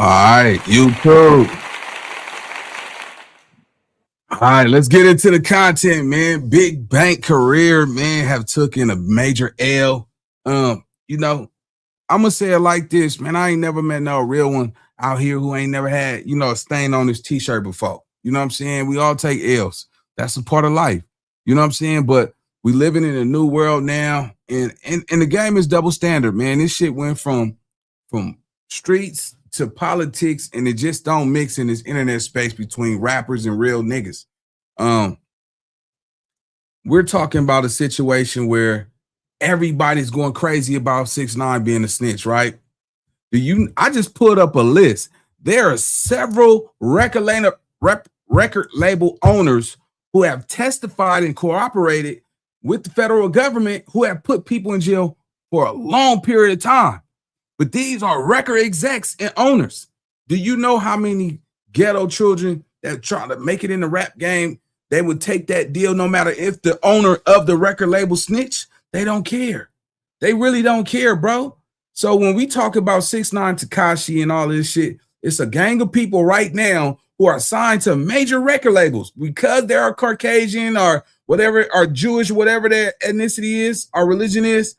All right, YouTube. All right, let's get into the content, man. Big bank career, man, have taken a major L. You know, I'm gonna say it like this, man. I ain't never met no real one out here who ain't never had, a stain on his t-shirt before. You know what I'm saying? We all take L's. That's a part of life. You know what I'm saying? But we living in a new world now, and the game is double standard, man. This shit went from streets to politics, and it just don't mix in this internet space between rappers and real niggas. We're talking about a situation where everybody's going crazy about 6ix9ine being a snitch, right? I just put up a list. There are several record label owners who have testified and cooperated with the federal government who have put people in jail for a long period of time. But these are record execs and owners. Do you know how many ghetto children that try to make it in the rap game, they would take that deal no matter if the owner of the record label snitch? They don't care. They really don't care, bro. So when we talk about 6ix9ine, Tekashi, and all this shit, it's a gang of people right now who are signed to major record labels because they are Caucasian or whatever, or Jewish, whatever their ethnicity is, or religion is.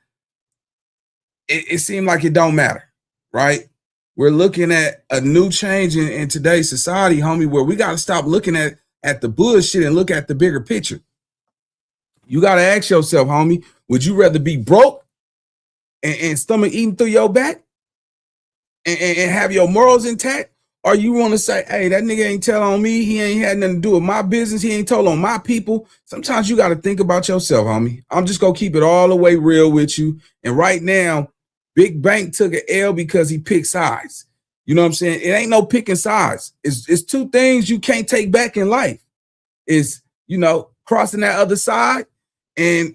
It seemed like it don't matter, right? We're looking at a new change in today's society, homie, where we got to stop looking at the bullshit and look at the bigger picture. You got to ask yourself, homie, would you rather be broke and stomach eating through your back and have your morals intact? Or you want to say, hey, that nigga ain't tell on me. He ain't had nothing to do with my business. He ain't told on my people. Sometimes you got to think about yourself, homie. I'm just going to keep it all the way real with you. And right now, Big Bank took an L because he picked sides. You know what I'm saying? It ain't no picking sides. It's two things you can't take back in life. It's, crossing that other side and,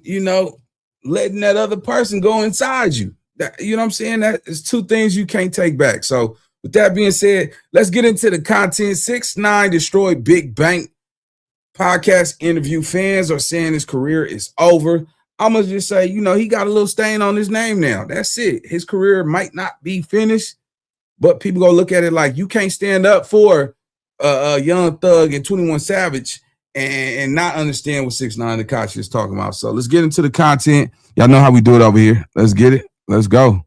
letting that other person go inside you. You know what I'm saying? That is two things you can't take back. So with that being said, let's get into the content. 6ix9ine destroyed Big Bank. Podcast interview. Fans are saying his career is over. I'm going to just say, he got a little stain on his name now. That's it. His career might not be finished, but people going to look at it like you can't stand up for Young Thug and 21 Savage and not understand what 6ix9ine Tekashi is talking about. So let's get into the content. Y'all know how we do it over here. Let's get it. Let's go.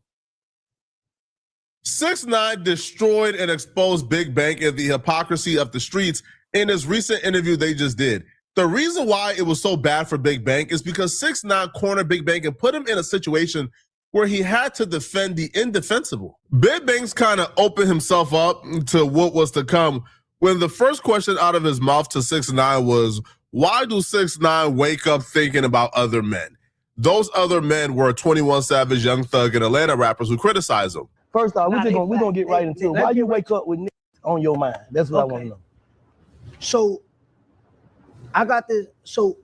6ix9ine destroyed and exposed Big Bank and the hypocrisy of the streets in his recent interview they just did. The reason why it was so bad for Big Bank is because 6ix9ine cornered Big Bank and put him in a situation where he had to defend the indefensible. Big Bank's kind of opened himself up to what was to come when the first question out of his mouth to 6ix9ine was, why do 6ix9ine wake up thinking about other men? Those other men were 21 Savage, Young Thug, and Atlanta rappers who criticized him. First off, we're gonna get right into it. Why you wake up with niggas on your mind? That's what I want to know. So I got this. So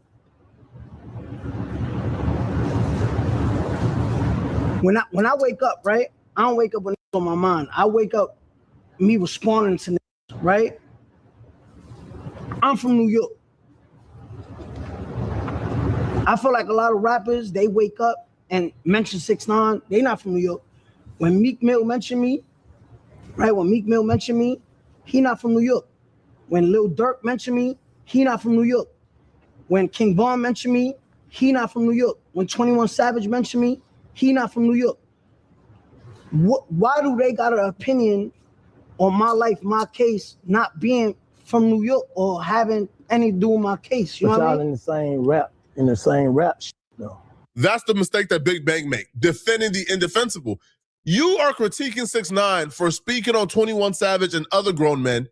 when I wake up, right? I don't wake up with niggas on my mind. I wake up me responding to niggas, right? I'm from New York. I feel like a lot of rappers, they wake up and mention 6ix9ine. They not from New York. When Meek Mill mentioned me, right? When Meek Mill mentioned me, he not from New York. When Lil Durk mentioned me, he not from New York. When King Von mentioned me, he not from New York. When 21 Savage mentioned me, he not from New York. Why do they got an opinion on my life, my case, not being from New York or having anything to do with my case? You know what I mean? In the same rap shit, though. That's the mistake that Big Bank make, defending the indefensible. You are critiquing 6ix9ine for speaking on 21 Savage and other grown men.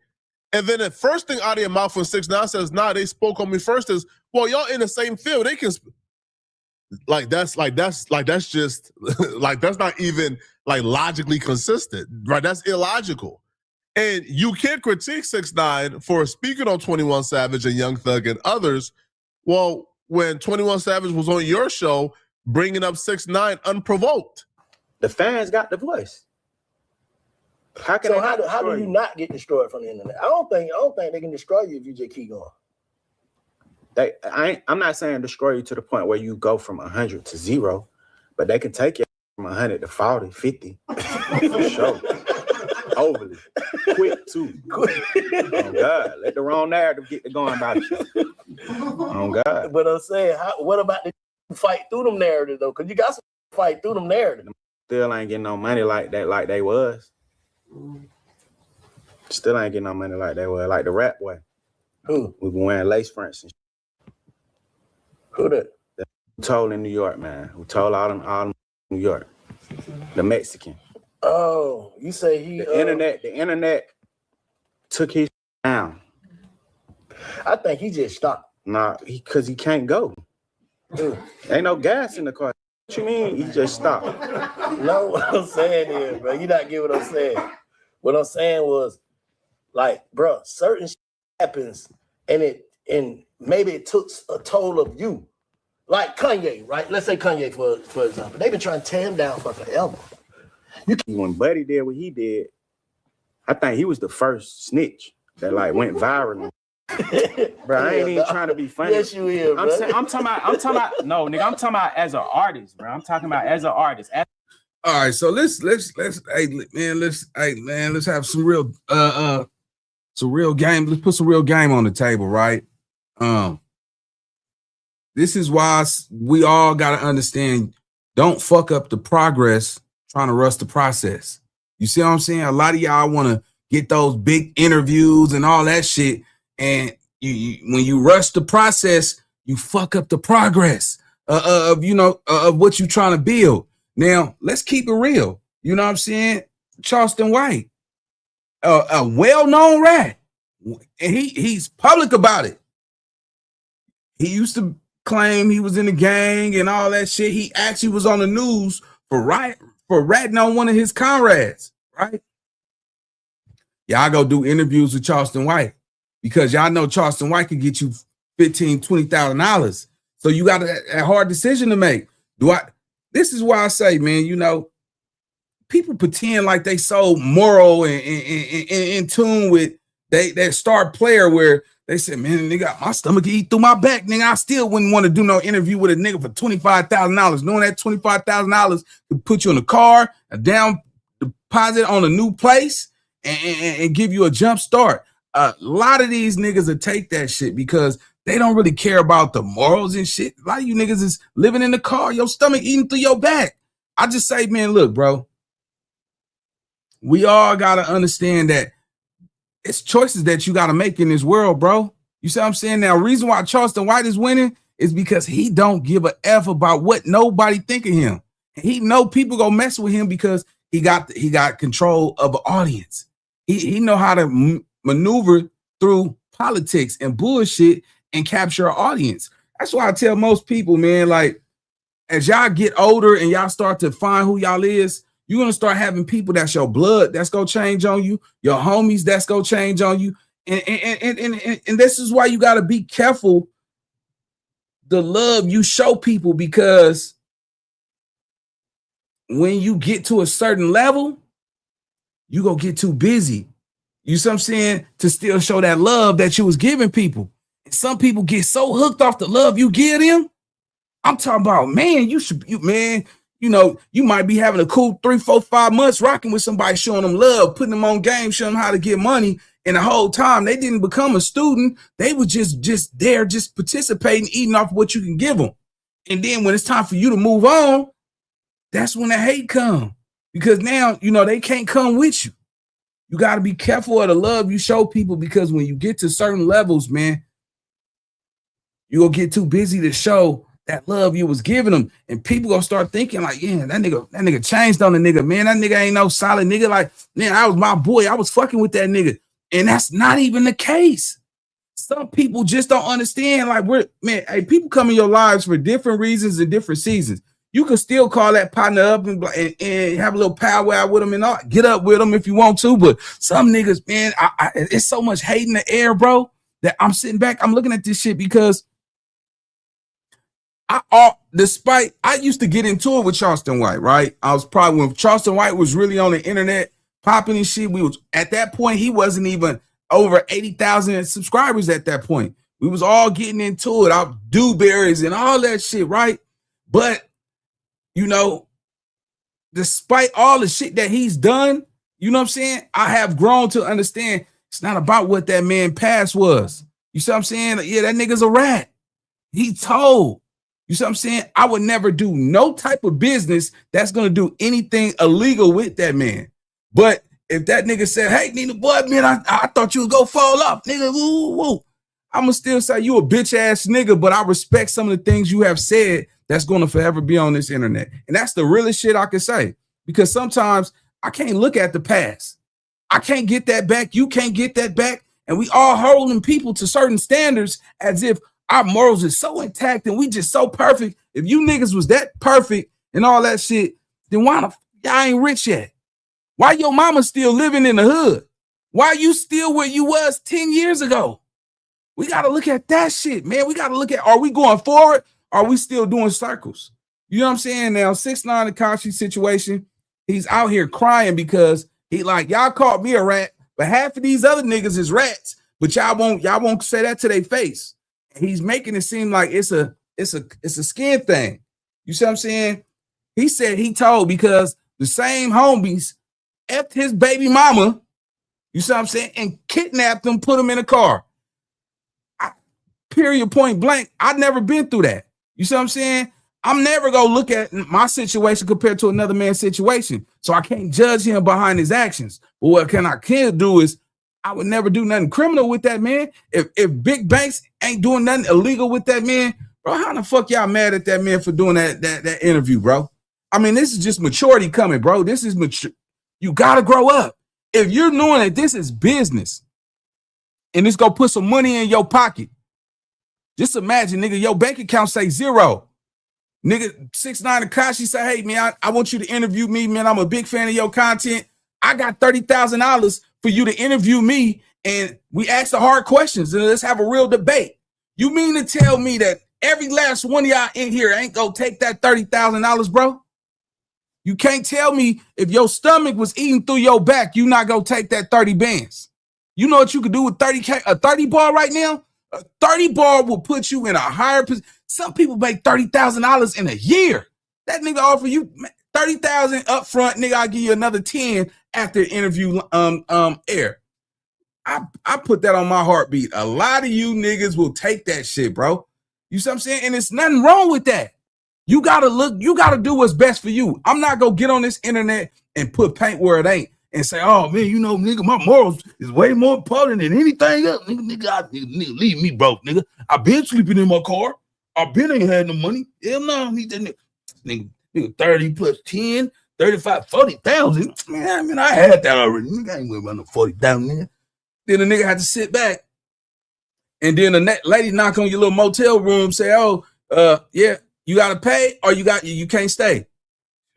And then the first thing out of your mouth when 6ix9ine says, nah, they spoke on me first is, well, y'all in the same field. They can that's just that's not even logically consistent, right? That's illogical. And you can't critique 6ix9ine for speaking on 21 Savage and Young Thug and others. Well, when 21 Savage was on your show, bringing up 6ix9ine unprovoked. The fans got the voice. How do you not get destroyed from the internet? I don't think they can destroy you if you just keep going. I'm not saying destroy you to the point where you go from 100 to 0, but they can take you from 100 to 40, 50. For sure. overly quick too. Oh God, let the wrong narrative get to going about you. Oh God. But I'm saying, what about the fight through them narratives though? Because you got to fight through them narratives. Still ain't getting no money like that, like they was. Still ain't getting no money like they was, like the rap boy. Who? We been wearing lace fronts and Who that? who told in New York, man. Who told all them New York. The Mexican. Oh, you say he The internet took his down. I think he just stopped. Nah, cause he can't go. Ain't no gas in the car. What you mean? He just stopped. No, what I'm saying is, bro, you not get what I'm saying. What I'm saying was, like, bro, certain shit happens, and maybe it took a toll of you. Like Kanye, right? Let's say Kanye for example. They've been trying to tear him down for forever. When Buddy did what he did, I think he was the first snitch that like went viral. Bro, I ain't even trying to be funny. Yes, you is, bro. I'm talking about, no, nigga, I'm talking about as an artist, bro. I'm talking about as an artist. All right, so let's have some real game. Let's put some real game on the table, right? This is why we all gotta understand, don't fuck up the progress trying to rush the process. You see what I'm saying? A lot of y'all want to get those big interviews and all that shit, and when you rush the process, you fuck up the progress of what you're trying to build. Now, let's keep it real. You know what I'm saying? Charleston White, a well-known rat, and he's public about it. He used to claim he was in the gang and all that shit. He actually was on the news for ratting on one of his comrades, right? Y'all go do interviews with Charleston White because y'all know Charleston White can get you $15,000, $20,000. So you got a hard decision to make. This is why I say, man, people pretend like they so moral and in tune with that star player where they said, man, nigga, my stomach can eat through my back, nigga. I still wouldn't want to do no interview with a nigga for $25,000. Knowing that $25,000 could put you in a car, a down deposit on a new place, and give you a jump start. A lot of these niggas will take that shit because they don't really care about the morals and shit. A lot of you niggas is living in the car, your stomach eating through your back. I just say, man, look, bro, we all got to understand that it's choices that you got to make in this world, bro. You see what I'm saying? Now, reason why Charleston White is winning is because he don't give a F about what nobody think of him. He know people go mess with him because he got control of an audience. He know how to maneuver through politics and bullshit and capture an audience. That's why I tell most people, man, like, as y'all get older and y'all start to find who y'all is, you're going to start having people that's your blood that's going to change on you, your homies that's going to change on you. And this is why you got to be careful the love you show people, because when you get to a certain level, you going to get too busy. You see what I'm saying? To still show that love that you was giving people. And some people get so hooked off the love you give them. I'm talking about, man, you might be having a cool 3, 4, 5 months rocking with somebody, showing them love, putting them on game, showing them how to get money. And the whole time they didn't become a student. They were just there, just participating, eating off what you can give them. And then when it's time for you to move on, that's when the hate comes. Because now, they can't come with you. You got to be careful of the love you show people, because when you get to certain levels, man, you're going to get too busy to show that love you was giving them. And people going to start thinking like, yeah, that nigga changed on the nigga, man. That nigga ain't no solid nigga. Like, man, I was my boy. I was fucking with that nigga. And that's not even the case. Some people just don't understand. Like, people come in your lives for different reasons and different seasons. You can still call that partner up and have a little powwow with them and all. Get up with them if you want to. But some niggas, man, it's so much hate in the air, bro, that I'm sitting back. I'm looking at this shit because I used to get into it with Charleston White, right? I was probably, when Charleston White was really on the internet popping and shit, at that point, he wasn't even over 80,000 subscribers at that point. We was all getting into it, our dewberries and all that shit, right? But, despite all the shit that he's done, You know what I'm saying? I have grown to understand it's not about what that man past was. You see what I'm saying? Yeah, that nigga's a rat. He told. You see what I'm saying? I would never do no type of business that's going to do anything illegal with that man. But if that nigga said, hey, Nina, boy, man, I thought you would go fall off, nigga, woo, woo. I'm going to still say you a bitch ass nigga, but I respect some of the things you have said that's going to forever be on this internet. And that's the realest shit I can say. Because sometimes I can't look at the past. I can't get that back. You can't get that back. And we all holding people to certain standards as if our morals is so intact and we just so perfect. If you niggas was that perfect and all that shit, then why the y'all ain't rich yet? Why your mama still living in the hood? Why you still where you was 10 years ago? We got to look at that shit, man. We got to look at, are we going forward? Are we still doing circles? You know what I'm saying? Now, 6IX9 Akashi situation, he's out here crying because he like, y'all called me a rat, but half of these other niggas is rats, but y'all won't say that to their face. And he's making it seem like it's a skin thing. You see what I'm saying? He said he told because the same homies effed his baby mama, you see what I'm saying, and kidnapped him, put him in a car. Period, point blank. I've never been through that. You see what I'm saying? I'm never going to look at my situation compared to another man's situation. So I can't judge him behind his actions. But what I can do is I would never do nothing criminal with that man. If big banks ain't doing nothing illegal with that man, bro, how the fuck y'all mad at that man for doing that interview, bro? I mean, this is just maturity coming, bro. This is mature. You got to grow up. If you're knowing that this is business and it's going to put some money in your pocket, just imagine, nigga, your bank account say zero. Nigga, 6IX9 Akashi say, hey, man, I want you to interview me, man. I'm a big fan of your content. I got $30,000 for you to interview me, and we ask the hard questions, and let's have a real debate. You mean to tell me that every last one of y'all in here ain't gonna take that $30,000, bro? You can't tell me if your stomach was eating through your back, you not gonna take that 30 bands. You know what you could do with 30K, a 30 bar right now? A 30 bar will put you in a higher position. Some people make $30,000 in a year. That nigga offer you $30,000 up front, nigga. I'll give you another 10 after interview air. I put that on my heartbeat. A lot of you niggas will take that shit, bro. You see what I'm saying? And it's nothing wrong with that. You gotta look, you gotta do what's best for you. I'm not gonna get on this internet and put paint where it ain't and say, oh man, you know, nigga, my morals is way more important than anything else. Nigga, leave me broke, nigga. I been sleeping in my car. I been ain't had no money. Hell no, I don't need that nigga 30 plus 10, 35, 40,000. Man, I mean, I had that already. Nigga, I ain't worried about no 40,000, nigga. Then the nigga had to sit back. And then the lady knock on your little motel room, say, oh, yeah, you gotta pay or you can't stay.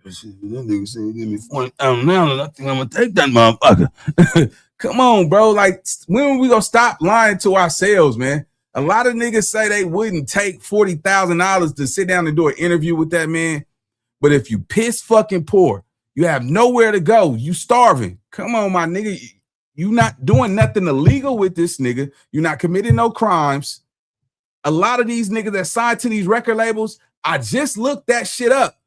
That nigga said, give me 40,000 now, and I think I'm gonna take that motherfucker. Come on, bro. Like, when are we gonna stop lying to ourselves, man? A lot of niggas say they wouldn't take $40,000 to sit down and do an interview with that man. But if you piss fucking poor, you have nowhere to go, you starving. Come on, my nigga. You not doing nothing illegal with this nigga. You're not committing no crimes. A lot of these niggas that signed to these record labels, I just looked that shit up.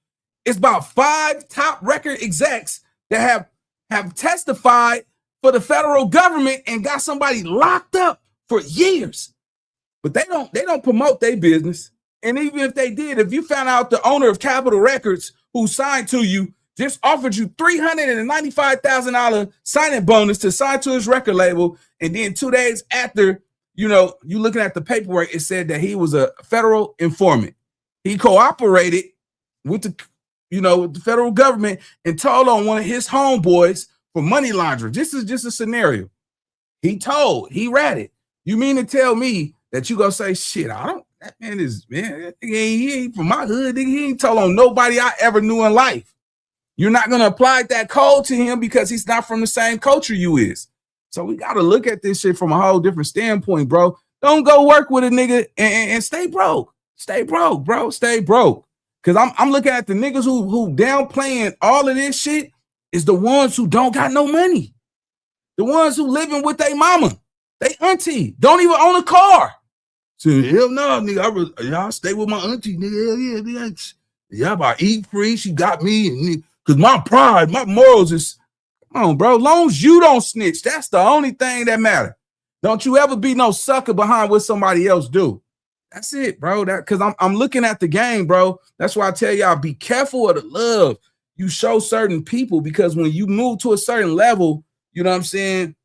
It's about 5 top record execs that have testified for the federal government and got somebody locked up for years. But they don't promote their business. And even if they did, if you found out the owner of Capitol Records who signed to you just offered you $395,000 signing bonus to sign to his record label, and then 2 days after, you know, you looking at the paperwork, it said that he was a federal informant. He cooperated with the, with the federal government and told on one of his homeboys for money laundering. This is just a scenario. He ratted. You mean to tell me that you gonna say, shit, that man, he ain't from my hood, nigga. He ain't told on nobody I ever knew in life. You're not gonna apply that code to him because he's not from the same culture you is. So we gotta look at this shit from a whole different standpoint, bro. Don't go work with a nigga and stay broke. Stay broke, bro. Stay broke. Cause I'm looking at the niggas who downplaying all of this shit is the ones who don't got no money. The ones who living with their mama, they auntie, don't even own a car. So hell no, nigga, y'all stay with my auntie, nigga. Hell yeah, nigga. Y'all about eat free. She got me, and cause my pride, my morals is. Come on, bro. Long as you don't snitch, that's the only thing that matters. Don't you ever be no sucker behind what somebody else do. That's it, bro. That because I'm looking at the game, bro. That's why I tell y'all be careful of the love you show certain people, because when you move to a certain level, you know what I'm saying,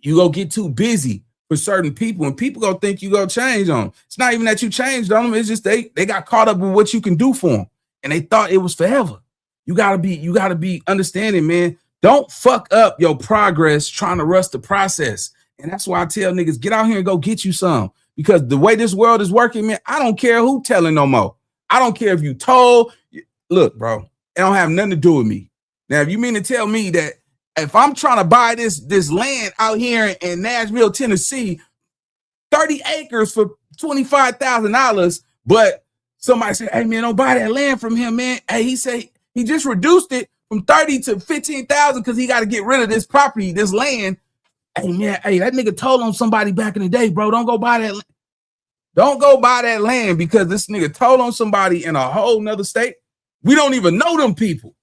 you go get too busy for certain people, and people gonna think you gonna change on them. It's not even that you changed on them. It's just they got caught up with what you can do for them, and they thought it was forever. You gotta be understanding, man. Don't fuck up your progress trying to rush the process. And that's why I tell niggas, get out here and go get you some. Because the way this world is working, man, I don't care who telling no more. I don't care if you told. Look, bro, it don't have nothing to do with me. Now, if you mean to tell me that if I'm trying to buy this land out here in Nashville, Tennessee, 30 acres for $25,000, but somebody said, hey, man, don't buy that land from him, man. Hey, he said he just reduced it from 30 to 15,000 because he got to get rid of this property, this land. Hey, man, hey, that nigga told on somebody back in the day, bro. Don't go buy that. Don't go buy that land because this nigga told on somebody in a whole nother state. We don't even know them people.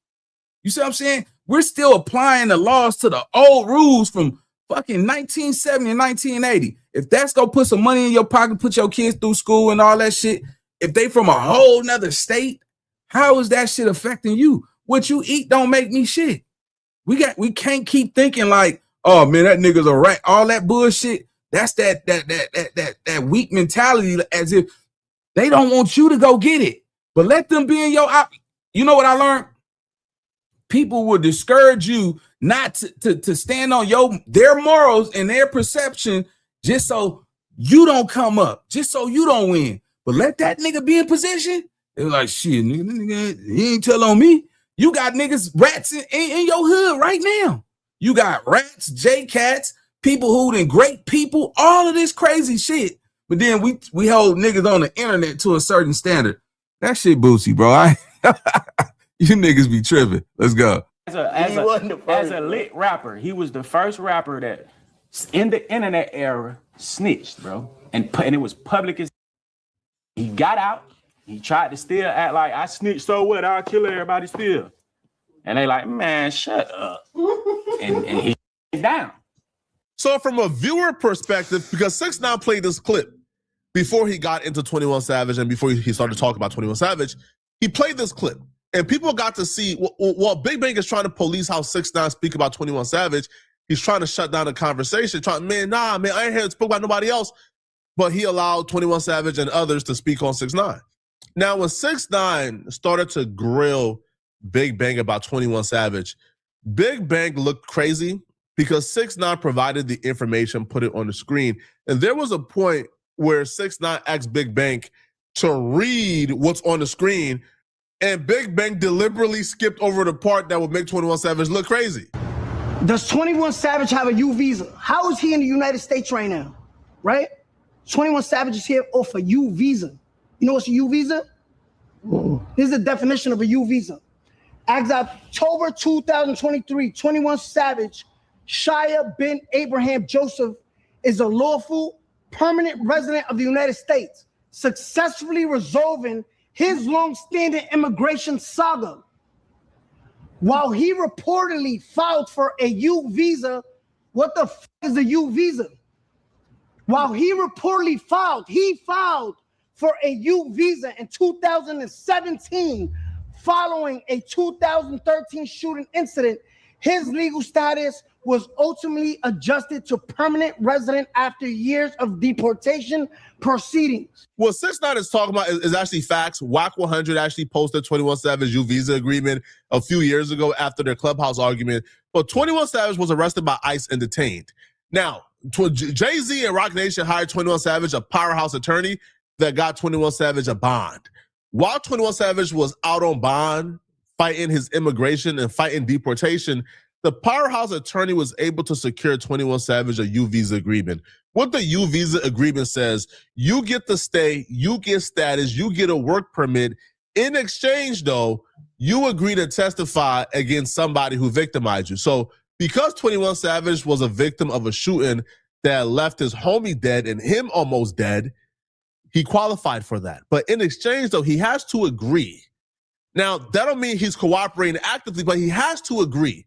You see what I'm saying? We're still applying the laws to the old rules from fucking 1970 and 1980. If that's gonna put some money in your pocket, put your kids through school and all that shit, if they from a whole nother state, how is that shit affecting you? What you eat don't make me shit. We can't keep thinking like, oh man, that nigga's a rat. All that bullshit. That's that weak mentality, as if they don't want you to go get it. But let them be in your. You know what I learned? People will discourage you not to stand on their morals and their perception just so you don't come up, just so you don't win. But let that nigga be in position. They're like, shit, nigga, he ain't tell on me. You got niggas, rats in your hood right now. You got rats, J-Cats, people who done great people, all of this crazy shit. But then we hold niggas on the internet to a certain standard. That shit bootsy, bro. You niggas be tripping. Let's go. As a lit rapper, he was the first rapper that in the internet era snitched, bro. And it was public as he got out. He tried to still act like I snitched, so what? I'll kill everybody still. And they like, man, shut up. and he's down. So from a viewer perspective, because 6ix9ine played this clip before he got into 21 Savage and before he started talking about 21 Savage, he played this clip. And people got to see while Big Bang is trying to police how 6ix9ine speak about 21 Savage, he's trying to shut down the conversation, man, I ain't here to speak about nobody else. But he allowed 21 Savage and others to speak on 6ix9ine. Now, when 6ix9ine started to grill Big Bang about 21 Savage, Big Bang looked crazy because 6ix9ine provided the information, put it on the screen. And there was a point where 6ix9ine asked Big Bang to read what's on the screen, and Big Bang deliberately skipped over the part that would make 21 Savage look crazy. Does 21 Savage have a U visa? How is he in the United States right now? Right? 21 Savage is here off a U visa. You know what's a U visa? Here's the definition of a U visa. As October 2023, 21 Savage, Shia bin Abraham Joseph, is a lawful permanent resident of the United States, successfully resolving his long-standing immigration saga. While he reportedly filed for a U visa, what the f is a U visa? While he reportedly filed for a U visa in 2017 following a 2013 shooting incident. His legal status was ultimately adjusted to permanent resident after years of deportation proceedings. What 6ix9ine is talking about is actually facts. WAC 100 actually posted 21 Savage U visa agreement a few years ago after their Clubhouse argument. But 21 Savage was arrested by ICE and detained. Now, Jay-Z and Roc Nation hired 21 Savage, a powerhouse attorney that got 21 Savage a bond. While 21 Savage was out on bond, fighting his immigration and fighting deportation, the powerhouse attorney was able to secure 21 Savage a U visa agreement. What the U visa agreement says, you get to stay, you get status, you get a work permit. In exchange, though, you agree to testify against somebody who victimized you. So because 21 Savage was a victim of a shooting that left his homie dead and him almost dead, he qualified for that. But in exchange, though, he has to agree. Now, that don't mean he's cooperating actively, but he has to agree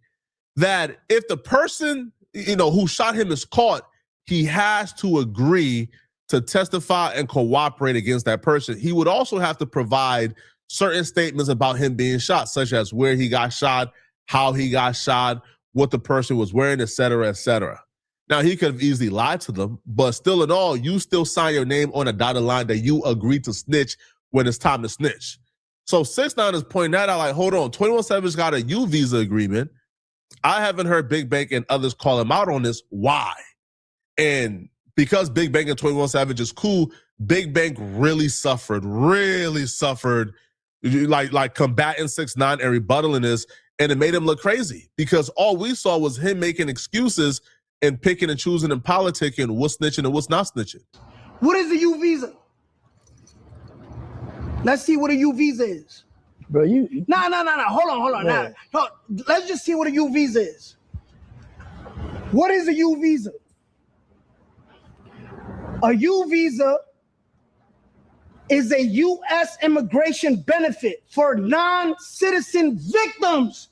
that if the person, who shot him is caught, he has to agree to testify and cooperate against that person. He would also have to provide certain statements about him being shot, such as where he got shot, how he got shot, what the person was wearing, et cetera, et cetera. Now, he could have easily lied to them, but still in all, you still sign your name on a dotted line that you agree to snitch when it's time to snitch. So 6ix9ine is pointing that out like, hold on, 21 Savage got a U visa agreement. I haven't heard Big Bank and others call him out on this. Why? And because Big Bank and 21 Savage is cool, Big Bank really suffered, like combating 6ix9ine and rebuttaling this, and it made him look crazy because all we saw was him making excuses and picking and choosing and politicking what's snitching and what's not snitching. What is the U visa? Let's see what a U visa is. Bro, you... No. Hold on. Yeah. No, let's just see what a U visa is. What is a U visa? A U visa is a U.S. immigration benefit for non-citizen victims.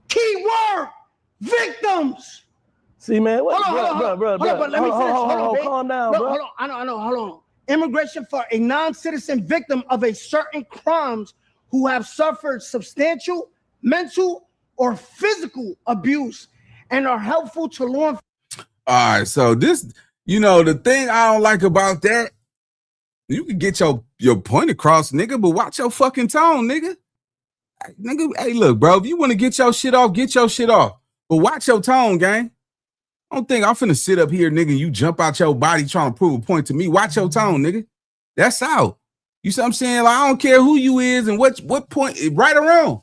Key word, victims. See, man, what, Hold on, but let me finish. Hold on, calm down, bro. Hold on, I know, hold on. Immigration for a non-citizen victim of a certain crimes who have suffered substantial mental or physical abuse and are helpful to law enforcement. All right, so this, the thing I don't like about that, you can get your point across, nigga, but watch your fucking tone, nigga. Nigga, hey, look, bro, if you want to get your shit off, get your shit off. But watch your tone, gang. I don't think I'm finna sit up here, nigga, and you jump out your body trying to prove a point to me. Watch your tone, nigga. That's out. You see what I'm saying? Like, I don't care who you is and what point, right or wrong.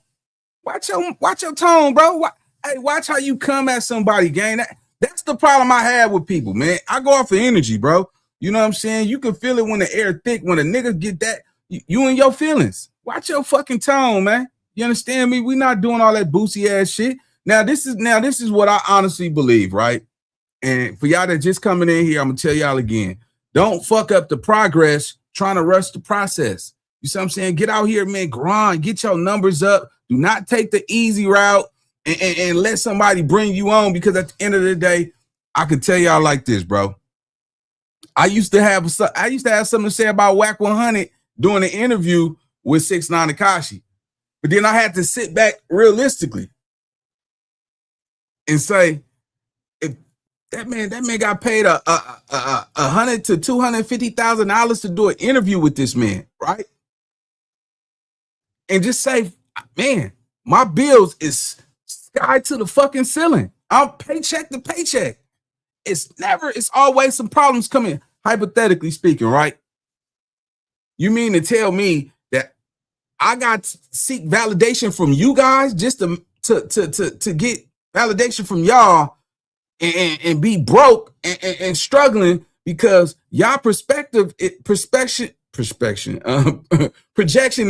Watch your tone, bro. Hey, watch how you come at somebody, gang. That's the problem I have with people, man. I go off of energy, bro. You know what I'm saying? You can feel it when the air thick. When a nigga get that, you in your feelings. Watch your fucking tone, man. You understand me? We not doing all that boosie ass shit. Now this is what I honestly believe, right? And for y'all that just coming in here, I'm gonna tell y'all again: don't fuck up the progress trying to rush the process. You see what I'm saying? Get out here, man. Grind. Get your numbers up. Do not take the easy route and let somebody bring you on. Because at the end of the day, I can tell y'all like this, bro. I used to have something to say about Whack 100 doing an interview with 6ix9ine and Kashi, but then I had to sit back realistically and say, if that man got paid $100,000 to $250,000 to do an interview with this man, right? And just say, man, my bills is sky to the fucking ceiling. I'm paycheck to paycheck. It's always some problems coming, hypothetically speaking, right? You mean to tell me that I got to seek validation from you guys just to get validation from y'all and be broke and struggling because y'all projection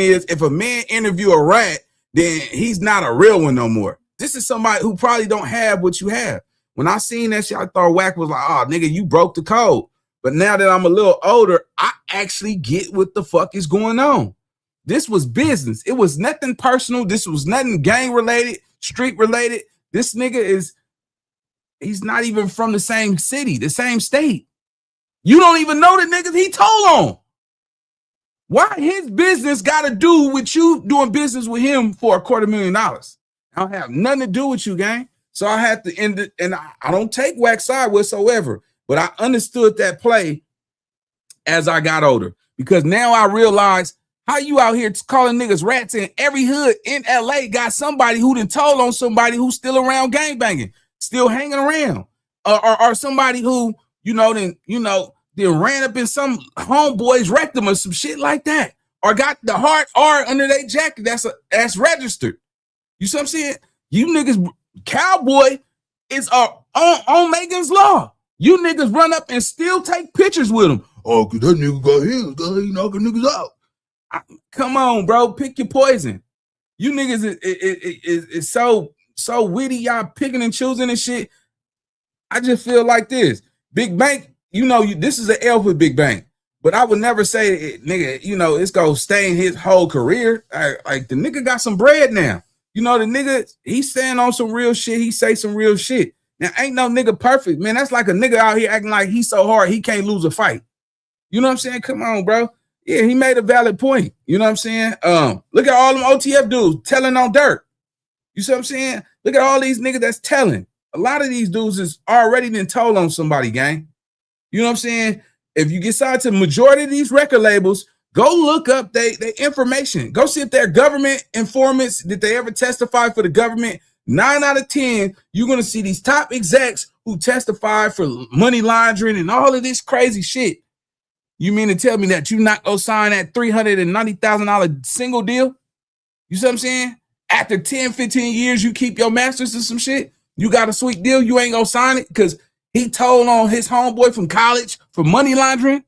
is if a man interview a rat, then he's not a real one no more. This is somebody who probably don't have what you have. When I seen that shit, I thought Whack was like, oh, nigga, you broke the code. But now that I'm a little older, I actually get what the fuck is going on. This was business. It was nothing personal. This was nothing gang related, street related. This nigga he's not even from the same city, the same state. You don't even know the niggas he told on. Why his business got to do with you doing business with him for $250,000? I don't have nothing to do with you, gang. So I had to end it, and I don't take Whack side whatsoever, but I understood that play as I got older because now I realize how you out here calling niggas rats in every hood in LA got somebody who done told on somebody who's still around gangbanging, still hanging around, or somebody who, then ran up in some homeboy's rectum or some shit like that, or got the hard R under their jacket that's registered. You see what I'm saying? You niggas, Cowboy is on Megan's Law. You niggas run up and still take pictures with him. Oh, cause that nigga got his, he knocking niggas out. Come on, bro, pick your poison. You niggas is so witty, y'all picking and choosing and shit. I just feel like this. Big Bank, this is an L for Big Bank, but I would never say, nigga, it's gonna stay in his whole career. Like the nigga got some bread now. You know, the nigga, he's saying on some real shit. He say some real shit. Now, ain't no nigga perfect, man. That's like a nigga out here acting like he's so hard he can't lose a fight. You know what I'm saying? Come on, bro. Yeah, he made a valid point. You know what I'm saying? Look at all them OTF dudes telling on dirt. You see what I'm saying? Look at all these niggas that's telling. A lot of these dudes is already been told on somebody, gang. You know what I'm saying? If you get signed to the majority of these record labels, go look up their information. Go see if they're government informants. Did they ever testify for the government? 9 out of 10, you're going to see these top execs who testify for money laundering and all of this crazy shit. You mean to tell me that you not going to sign that $390,000 single deal? You see what I'm saying? After 10, 15 years, you keep your masters or some shit. You got a sweet deal. You ain't going to sign it because he told on his homeboy from college for money laundering.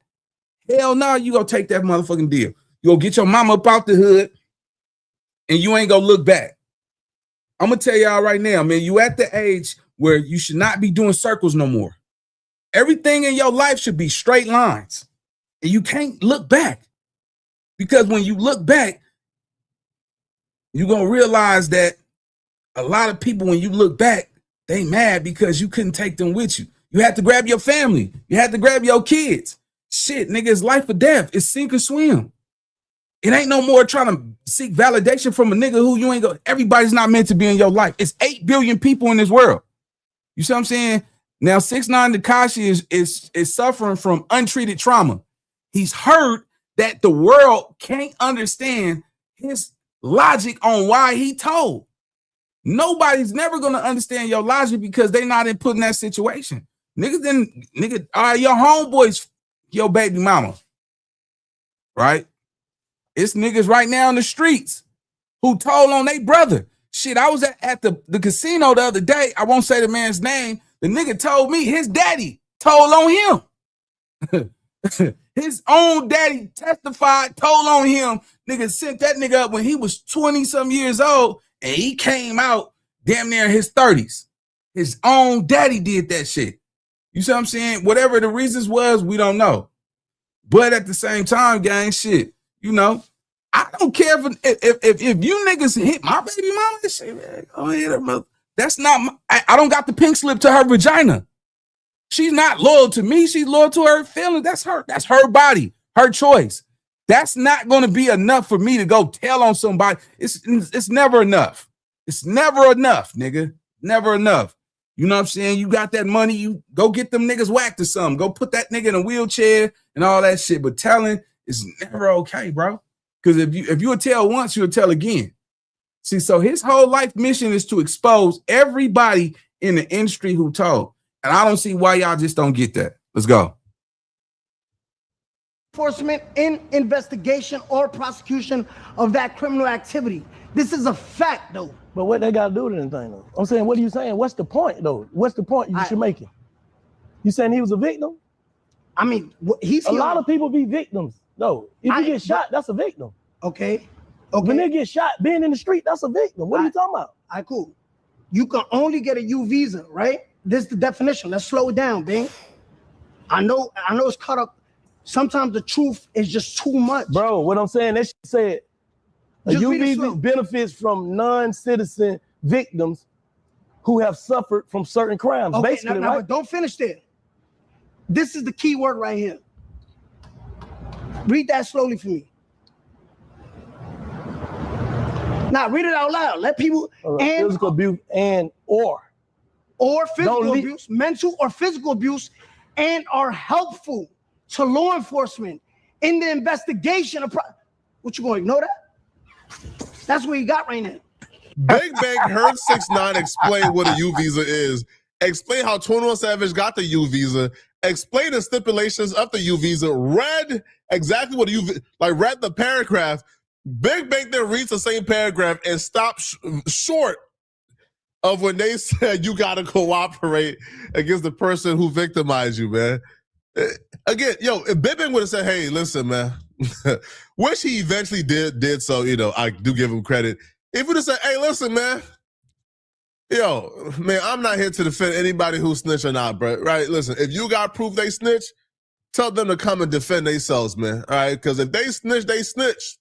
Hell no, you go take that motherfucking deal. You go get your mama up out the hood and you ain't gonna look back. I'm gonna tell y'all right now, man, you at the age where you should not be doing circles no more. Everything in your life should be straight lines. And you can't look back. Because when you look back, you're gonna realize that a lot of people, when you look back, they mad because you couldn't take them with you. You had to grab your family. You had to grab your kids. Shit, nigga, it's life or death. It's sink or swim. It ain't no more trying to seek validation from a nigga who you ain't go. Everybody's not meant to be in your life. It's 8 billion people in this world. You see what I'm saying? Now, 6ix9ine Tekashi is suffering from untreated trauma. He's heard that the world can't understand his logic on why he told. Nobody's never gonna understand your logic because they not in put in that situation. Nigga, your homeboys, your baby mama, right? It's niggas right now in the streets who told on their brother. Shit, I was at the casino the other day. I won't say the man's name. The nigga told me his daddy told on him. His own daddy testified, told on him. Nigga sent that nigga up when he was 20-some years old, and he came out damn near his 30s. His own daddy did that shit. You see what I'm saying? Whatever the reasons was, we don't know. But at the same time, gang, shit, you know, I don't care if you niggas hit my baby mama, shit, man, go ahead, mother. That's not I don't got the pink slip to her vagina. She's not loyal to me. She's loyal to her feelings. That's her body, her choice. That's not going to be enough for me to go tell on somebody. It's never enough. It's never enough, nigga. Never enough. You know what I'm saying? You got that money, you go get them niggas whacked or something. Go put that nigga in a wheelchair and all that shit. But telling is never okay, bro. Because if you would tell once, you'll tell again. See, so his whole life mission is to expose everybody in the industry who told. And I don't see why y'all just don't get that. Let's go. Enforcement in investigation or prosecution of that criminal activity. This is a fact, though. But what they got to do with anything, though? I'm saying, what are you saying? What's the point, though? What's the point you should make it? You saying he was a victim? I mean, he's a lot of people be victims, though. If you get shot, that's a victim. Okay. When they get shot, being in the street, that's a victim. What are you talking about? All right, cool. You can only get a U visa, right? This is the definition. Let's slow it down, Bing. I know it's cut up. Sometimes the truth is just too much. Bro, what I'm saying, that shit said, a U visa benefits from non-citizen victims who have suffered from certain crimes. Okay, basically, now, right? but don't finish there. This is the key word right here. Read that slowly for me. Now read it out loud. Let people and physical abuse or physical abuse, mental or physical abuse, and are helpful to law enforcement in the investigation of what you gonna ignore that? That's what you got right now. Big Bang heard 6ix9ine explain what a U visa is, explain how 21 Savage got the U visa, explain the stipulations of the U visa, read exactly what read the paragraph. Big Bang then reads the same paragraph and stopped short of when they said you got to cooperate against the person who victimized you, man. Again, if Big Bang would have said, hey, listen, man, which he eventually did so, I do give him credit. If he would have said, hey, listen, man, I'm not here to defend anybody who snitch or not, bro, right? Listen, if you got proof they snitch, tell them to come and defend themselves, man, all right? Because if they snitch, they snitch.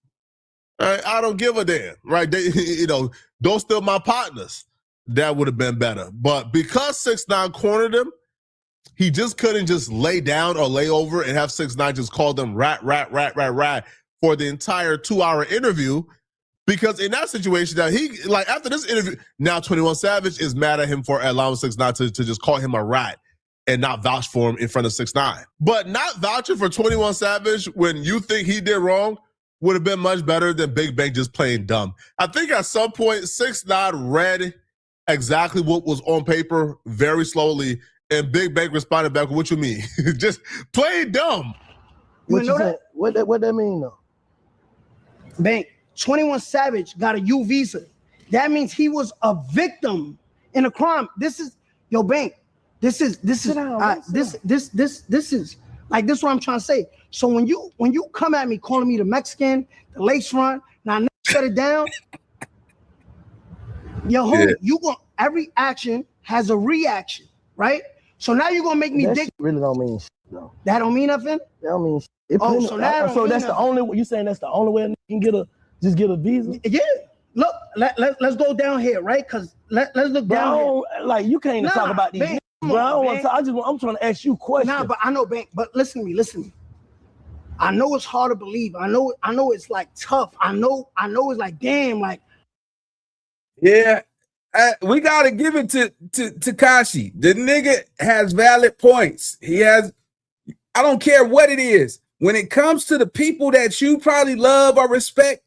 Right? I don't give a damn, right? They, don't steal my partners. That would have been better. But because 6ix9ine cornered him, he just couldn't just lay down or lay over and have 6ix9ine just call them rat for the entire 2-hour interview. Because in that situation, now after this interview, now 21 Savage is mad at him for allowing 6ix9ine to just call him a rat and not vouch for him in front of 6ix9ine. But not vouching for 21 Savage when you think he did wrong would have been much better than Big Bang just playing dumb. I think at some point, 6ix9ine read exactly what was on paper very slowly, and Big Bang responded back, what you mean? Just playing dumb. You know that? What that mean though? Bank, 21 Savage got a U visa. That means he was a victim in a crime. This is Bank. This is like this what I'm trying to say. So when you come at me calling me the Mexican, the lace front, now shut it down. Yo, homie, every action has a reaction, right? So now you're gonna make me dick. Really don't mean shit, though. That don't mean nothing. That don't mean shit. So that's the only. You saying that's the only way a nigga can get a visa? Yeah. Look, let's go down here, right? Cause let's look down here. Like you can't even talk about these. Bank, Bro, I don't want to. I'm trying to ask you questions. Nah, but I know, Bank. But listen to me. I know it's hard to believe. I know it's like tough. I know it's like damn, like. Yeah, we gotta give it to Tekashi. The nigga has valid points. He has. I don't care what it is. When it comes to the people that you probably love or respect,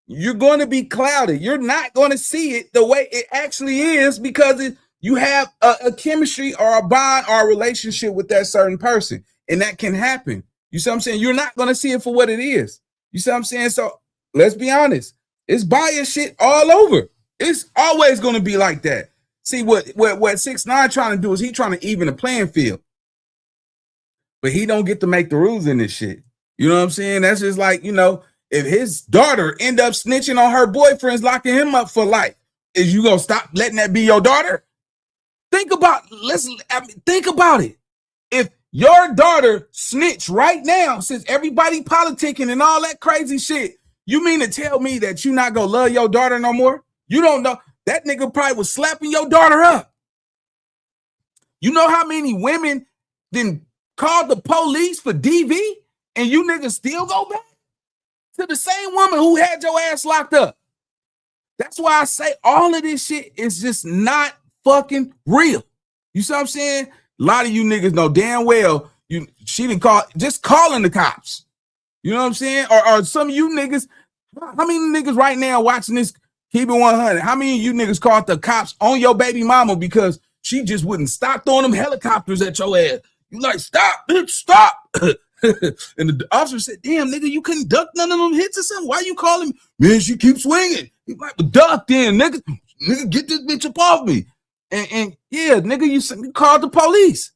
you're going to be clouded. You're not going to see it the way it actually is because you have a chemistry or a bond or a relationship with that certain person, and that can happen. You see what I'm saying? You're not going to see it for what it is. You see what I'm saying? So let's be honest. It's bias shit all over. It's always going to be like that. See, what 6ix9ine trying to do is he trying to even the playing field. But he don't get to make the rules in this shit. You know what I'm saying? That's just like, if his daughter end up snitching on her boyfriends, locking him up for life, is you going to stop letting that be your daughter? Think about it. If your daughter snitch right now, since everybody politicking and all that crazy shit, you mean to tell me that you not going to love your daughter no more? You don't know. That nigga probably was slapping your daughter up. You know how many women then called the police for DV and you niggas still go back to the same woman who had your ass locked up? That's why I say all of this shit is just not fucking real. You see what I'm saying? A lot of you niggas know damn well she didn't call, just calling the cops. You know what I'm saying? Or some of you niggas, how many niggas right now watching this, keep it 100, how many of you niggas called the cops on your baby mama because she just wouldn't stop throwing them helicopters at your ass? You like, stop, bitch, stop. And the officer said, damn, nigga, you couldn't duck none of them hits or something? Why you calling me? Man, she keeps swinging. He's like, well, duck then, nigga. Nigga, get this bitch up off me. And yeah, nigga, you called the police.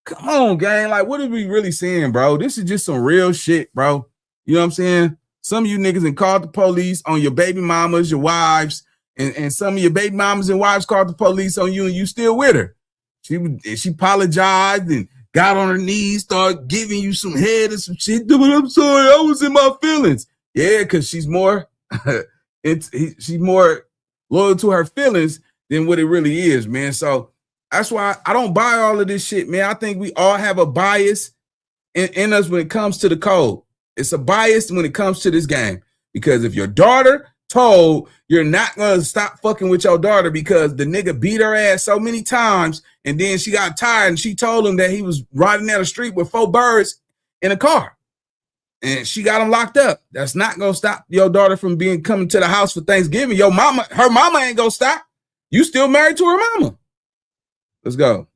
Come on, gang. Like, what are we really saying, bro? This is just some real shit, bro. You know what I'm saying? Some of you niggas and called the police on your baby mamas, your wives, and some of your baby mamas and wives called the police on you and you still with her. She apologized and got on her knees, started giving you some head and some shit. But I'm sorry, I was in my feelings. Yeah, because she's more she's more loyal to her feelings than what it really is, man. So that's why I don't buy all of this shit, man. I think we all have a bias in us when it comes to the code. It's a bias when it comes to this game. Because if your daughter told you're not gonna stop fucking with your daughter because the nigga beat her ass so many times and then she got tired and she told him that he was riding down the street with 4 birds in a car and she got him locked up, that's not gonna stop your daughter from coming to the house for Thanksgiving. Her mama ain't gonna stop. You still married to her mama. Let's go.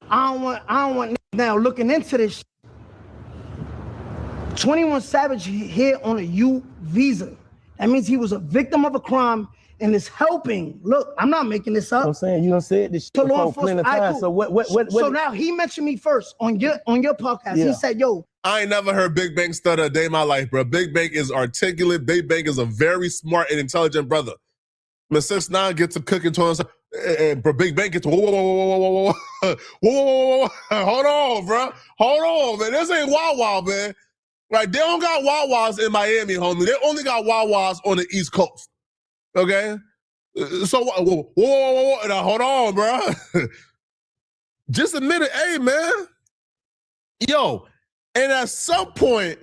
I don't want now looking into this. 21 Savage here on a U visa. That means he was a victim of a crime and is helping. Look, I'm not making this up. I'm saying you done said this shit before plenty of times. So what? So now he mentioned me first on your podcast. Yeah. He said, "Yo, I ain't never heard Big Bang stutter a day in my life, bro. Big Bang is articulate. Big Bang is a very smart and intelligent brother. When 6ix9ine gets to cooking to himself, and Big Bang gets to whoa. Hold on, bro. Hold on, man. This ain't wow, man. Right? They don't got Wawas in Miami, homie. They only got Wawas on the East Coast. Okay? So, whoa. Now, hold on, bro. Just admit it. Hey, man. Yo, and at some point,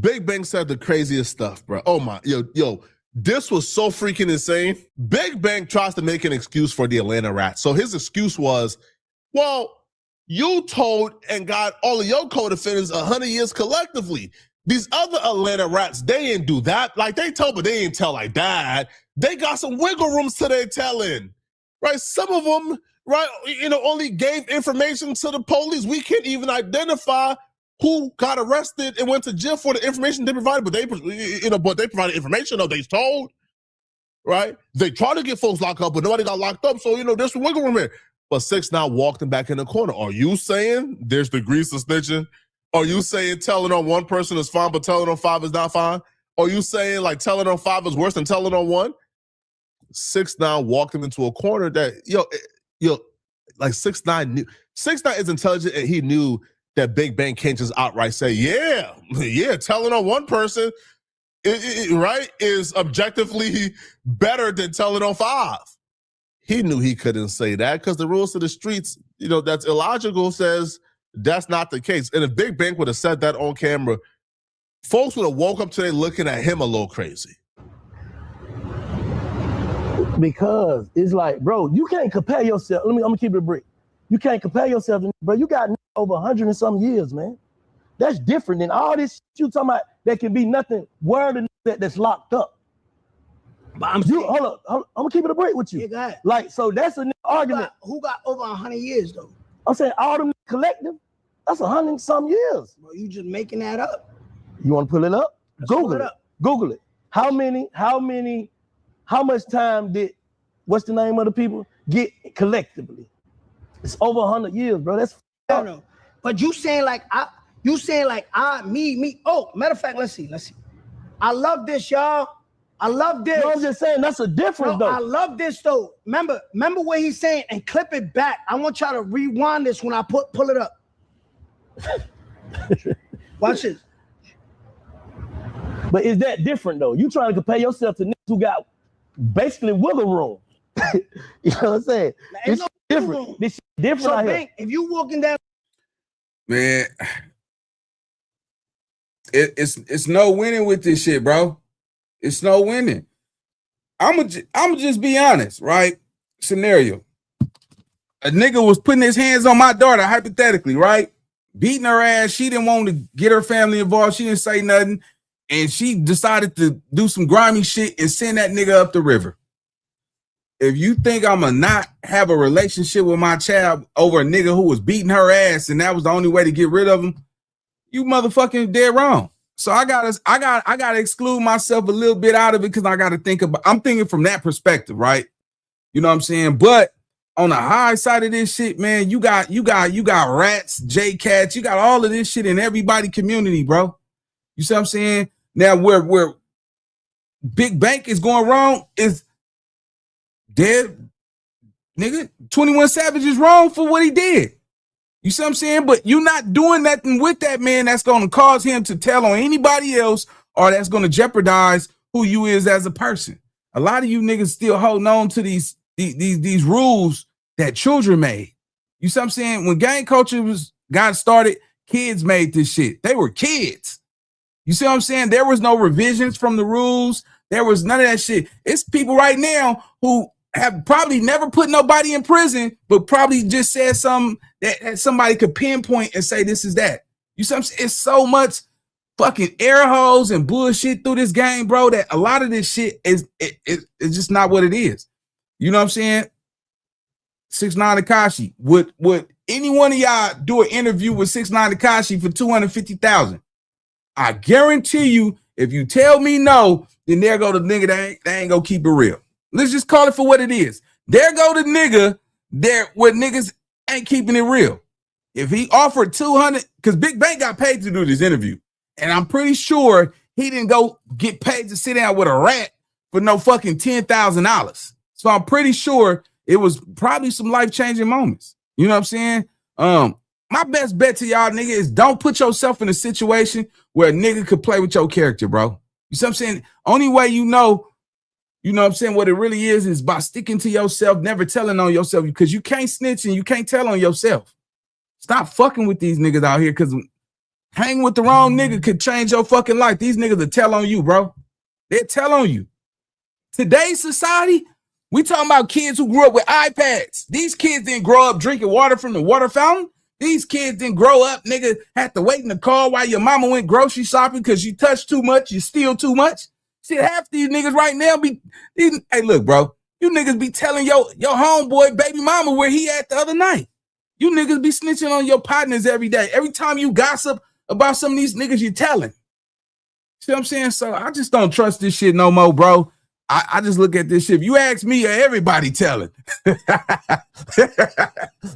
Big Bang said the craziest stuff, bro. Oh, my. Yo, this was so freaking insane. Big Bang tries to make an excuse for the Atlanta Rats. So his excuse was, well, you told and got all of your co-defendants 100 years collectively. These other Atlanta Rats, they didn't do that. Like, they told, but they didn't tell like that. They got some wiggle rooms to their telling, right? Some of them, right, only gave information to the police. We can't even identify who got arrested and went to jail for the information they provided, but they provided information, though, they told, right? They tried to get folks locked up, but nobody got locked up, so, there's some wiggle room here. But 6ix9ine walked him back in the corner. Are you saying there's degrees of snitching? Are you saying telling on one person is fine, but telling on 5 is not fine? Are you saying like telling on 5 is worse than telling on 1? 6ix9ine walked him into a corner that, like 6ix9ine knew. 6ix9ine is intelligent, and he knew that Big Bang can't just outright say, yeah, telling on one person, right, is objectively better than telling on 5. He knew he couldn't say that because the rules of the streets, that's illogical, says that's not the case. And if Big Bang would have said that on camera, folks would have woke up today looking at him a little crazy. Because it's like, bro, you can't compare yourself. I'm gonna keep it a brick. You can't compare yourself to, bro. You got over 100 and some years, man. That's different than all this shit you talking about. That can be nothing word than that's locked up. But I'm hold up. I'm gonna keep it a break with you. Yeah, go ahead. Like, so that's an argument. Who got over 100 years though? I'm saying all them collective. That's 100 and some years. Bro, you just making that up. You want to pull it up? Google it. Google it. How much time did what's the name of the people get collectively? It's over 100 years, bro. That's no. But you saying me. Oh, matter of fact, let's see. I love this, y'all. I love this. No, I'm just saying that's a difference, though. I love this, though. Remember what he's saying and clip it back. I want y'all to rewind this when I pull it up. Watch this. But is that different, though? You trying to compare yourself to niggas who got basically wiggle room. You know what I'm saying? It's no different. Room. This shit different so out here. If you walking down, man, it's no winning with this shit, bro. It's no winning. I'm just be honest, right? Scenario. A nigga was putting his hands on my daughter, hypothetically, right? Beating her ass. She didn't want to get her family involved. She didn't say nothing. And she decided to do some grimy shit and send that nigga up the river. If you think I'm gonna not have a relationship with my child over a nigga who was beating her ass and that was the only way to get rid of him, you motherfucking dead wrong. So I gotta exclude myself a little bit out of it because I gotta I'm thinking from that perspective, right? You know what I'm saying? But on the high side of this shit, man, you got rats, J-Cats, you got all of this shit in everybody community, bro. You see what I'm saying? Now where Big Bank is going wrong is dead, nigga. 21 Savage is wrong for what he did. You see what I'm saying? But you're not doing nothing with that man that's going to cause him to tell on anybody else or that's going to jeopardize who you is as a person. A lot of you niggas still holding on to these rules that children made. You see what I'm saying? When gang culture got started, kids made this shit. They were kids. You see what I'm saying? There was no revisions from the rules. There was none of that shit. It's people right now who have probably never put nobody in prison, but probably just said something that somebody could pinpoint and say this is that. You see what I'm saying? It's so much fucking air holes and bullshit through this game, bro, that a lot of this shit is just not what it is. You know what I'm saying? 6ix9ine Tekashi. Would any one of y'all do an interview with 6ix9ine Tekashi for $250,000? I guarantee you, if you tell me no, then there go the nigga that ain't gonna keep it real. Let's just call it for what it is. There go the nigga there where niggas ain't keeping it real. If he offered 200, because Big Bang got paid to do this interview, and I'm pretty sure he didn't go get paid to sit down with a rat for no fucking $10,000. So I'm pretty sure it was probably some life-changing moments. You know what I'm saying? My best bet to y'all nigga is don't put yourself in a situation where a nigga could play with your character, bro. You see what I'm saying? Only way you know what I'm saying, what it really is by sticking to yourself, never telling on yourself, because you can't snitch and you can't tell on yourself. Stop fucking with these niggas out here, because hanging with the wrong nigga could change your fucking life. These niggas will tell on you, bro. They'll tell on you. Today's society, we talking about kids who grew up with iPads. These kids didn't grow up drinking water from the water fountain. These kids didn't grow up, nigga, had to wait in the car while your mama went grocery shopping because you touched too much, you steal too much. Shit, half these niggas right now hey, look, bro, you niggas be telling your homeboy baby mama where he at the other night. You niggas be snitching on your partners every day. Every time you gossip about some of these niggas, you telling. See what I'm saying? So I just don't trust this shit no more, bro. I just look at this shit. If you ask me, everybody telling.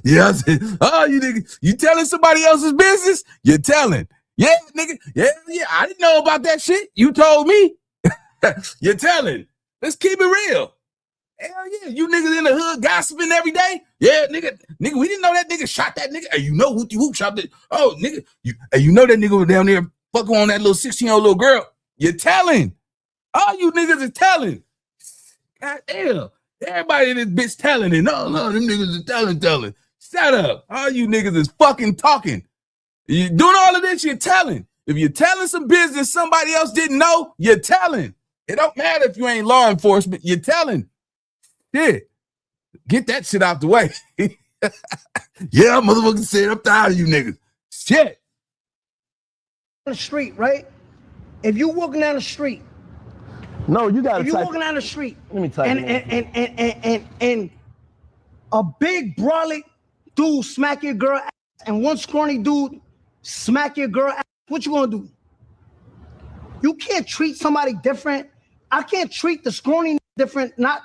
Yeah, oh, you nigga, you telling somebody else's business? You're telling. Yeah, nigga. Yeah. I didn't know about that shit. You told me. You're telling. Let's keep it real. Hell yeah. You niggas in the hood gossiping every day? Yeah, nigga, we didn't know that nigga shot that nigga. Hey, you know who shot that? Oh, nigga, you know that nigga was down there fucking on that little 16-year-old little girl. You're telling. All you niggas is telling. God damn. Everybody in this bitch telling it. No, them niggas is telling. Shut up. All you niggas is fucking talking. You doing all of this, you're telling. If you're telling some business somebody else didn't know, you're telling. It don't matter if you ain't law enforcement, you're telling. Shit. Get that shit out the way. Yeah, I'm motherfucking saying I'm tired of you niggas. Shit. The street, right? If you walking down the street, no, you gotta. If you walking down the street, let me type and a big brolic dude smack your girl ass, and one scrawny dude smack your girl ass, what you gonna do? You can't treat somebody different. I can't treat the scrawny different. Not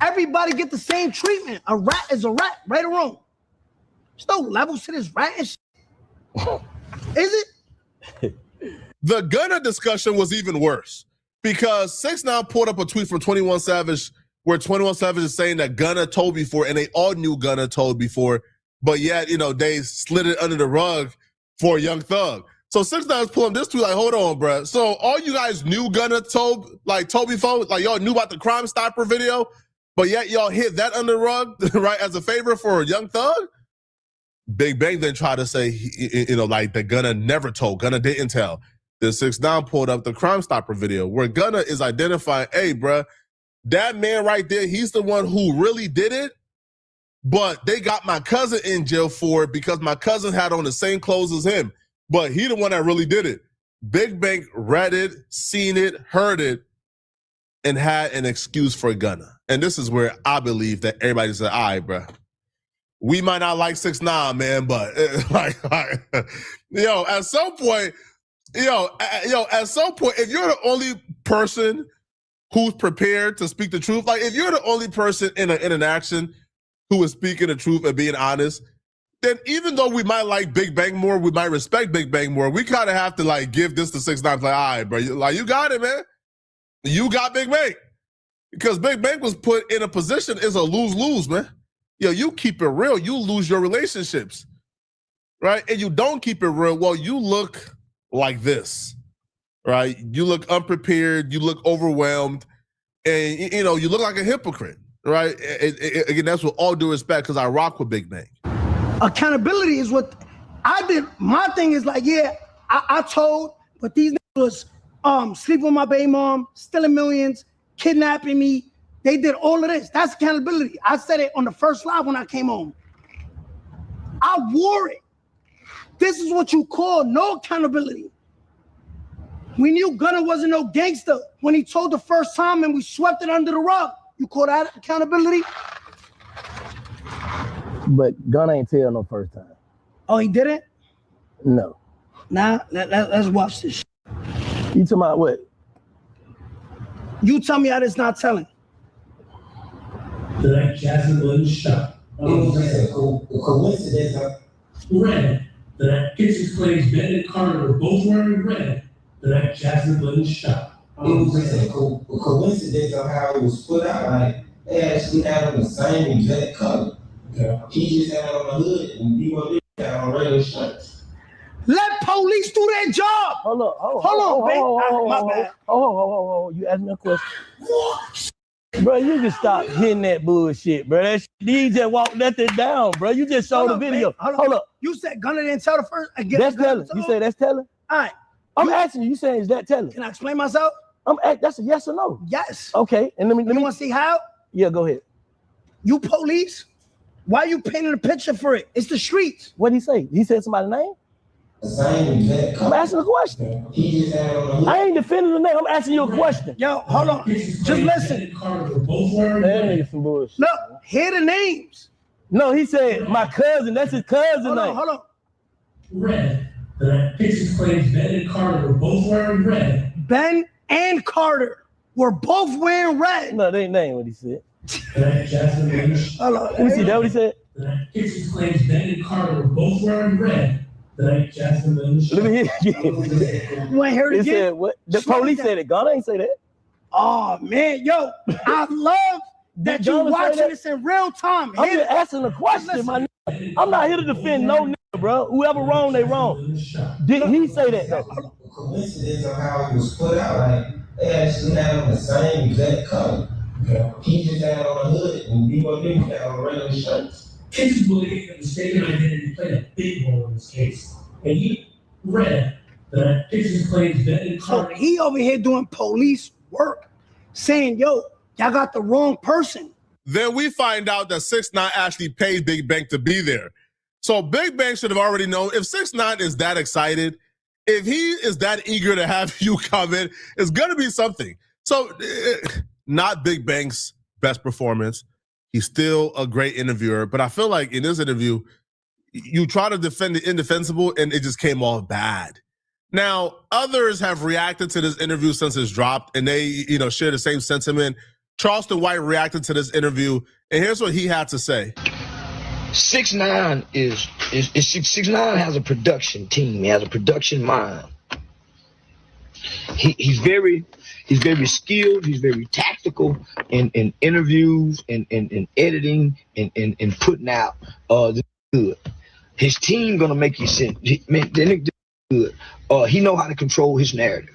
everybody get the same treatment. A rat is a rat, right or wrong? There's no levels to this rat and shit. Is it? The Gunna discussion was even worse because 6ix9ine pulled up a tweet from 21 Savage where 21 Savage is saying that Gunna told before, and they all knew Gunna told before, but yet, they slid it under the rug for Young Thug. So 6ix9ine is pulling this tweet like, hold on, bro. So all you guys knew Gunna told before, like y'all knew about the Crime Stopper video, but yet y'all hit that under the rug, right, as a favor for Young Thug? Big Bang then tried to say, like that Gunna never told, Gunna didn't tell. Then 6ix9ine pulled up the Crime Stopper video where Gunna is identifying, hey, bruh, that man right there, he's the one who really did it, but they got my cousin in jail for it because my cousin had on the same clothes as him, but he the one that really did it. Big Bang read it, seen it, heard it, and had an excuse for Gunna. And this is where I believe that everybody said, all right, bruh, we might not like 6ix9ine, man, but at some point, at some point, if you're the only person who's prepared to speak the truth, like if you're the only person in an interaction who is speaking the truth and being honest, then even though we might like Big Bang more, we might respect Big Bang more, we kind of have to like give this to 6ix9ine. Like, all right, bro, like you got it, man. You got Big Bang. Because Big Bang was put in a position, it's a lose-lose, man. You keep it real, you lose your relationships, right? And you don't keep it real, well, you look like this, right? You look unprepared, you look overwhelmed, and you look like a hypocrite, right? Again, that's with all due respect, because I rock with Big Bang. Accountability is what I did. My thing is like, yeah, I told, but these niggas was sleeping with my baby mom, stealing millions, kidnapping me. They did all of this. That's accountability. I said it on the first live when I came home. I wore it. This is what you call no accountability. We knew Gunna wasn't no gangster when he told the first time and we swept it under the rug. You call that accountability? But Gunna ain't tell no first time. Oh, he didn't? No. Nah, let's watch this. You talking about what? You tell me how this not telling. That Jasmine wasn't shot. It was just a coincidence. Red. That Kitchens claims Ben and Carter were both wearing red. That Jasmine wasn't shot. It was just a coincidence of how it was put out. Like they actually had on the same exact color. Yeah. He just had on the hood and he was on regular shirts. Let police do their job. Hold on, My bad. You asked me a question. Bro, you can stop hitting that bullshit, bro. That you just walk nothing down, bro. You just showed the video. Hold up. You said Gunner didn't tell the first. That's telling. You say that's telling? All right. I'm asking you. You saying is that telling? Can I explain myself? That's a yes or no. Yes. Okay. And let me. You want to see how? Yeah, go ahead. You police? Why you painting a picture for it? It's the streets. What did he say? He said somebody's name? I'm asking a question. I ain't defending the name. I'm asking you a question. Yo, hold on. Just listen. Look, hear the names. No, he said my cousin. That's his cousin name. Hold on. Red. The pictures claims Ben and Carter were both wearing red. Ben and Carter were both wearing red. No, they ain't name what he said. Hold on. Let me see. That what he said? The pictures claims Ben and Carter were both wearing red. Let me hear it again. You want to hear it again? Said what? The police said it. Ghana ain't say that. Oh, man. Yo, I love that you watching this in real time. I'm just asking a question, my nigga. I'm not here to defend no nigga, bro. Whoever wrong, they wrong. Did he say that, though? The coincidence of how it was put out, like, they actually had on the same exact color. He just had on a hood, and people didn't have on regular shirts. Cases believe that mistaken identity played a big role in this case. And he read that pictures claims Ben and Carter. So he over here doing police work, saying, yo, y'all got the wrong person. Then we find out that 6ix9ine actually paid Big Bang to be there. So Big Bang should have already known if 6ix9ine is that excited, if he is that eager to have you come in, it's going to be something. So not Big Bang's best performance. He's still a great interviewer, but I feel like in this interview, you try to defend the indefensible and it just came off bad. Now, others have reacted to this interview since it's dropped and they, share the same sentiment. Charleston White reacted to this interview and here's what he had to say. 6ix9ine is 6ix9ine has a production team. He has a production mind. He's very skilled. He's very tactical in interviews and editing and putting out the good. His team gonna make you sense. Good. He know how to control his narrative.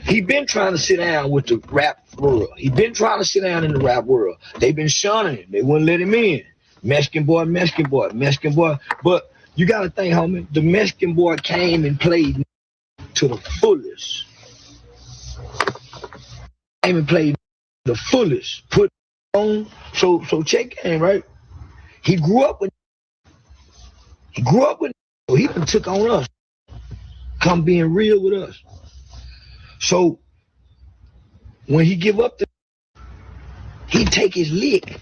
He been trying to sit down with the rap world. He been trying to sit down in the rap world. They been shunning him. They wouldn't let him in. Mexican boy. But you gotta think, homie. The Mexican boy came and played to the fullest. Came and played the fullest. Put on. So check in, right? He grew up with. So he took on us. Come being real with us. So when he give up he take his lick.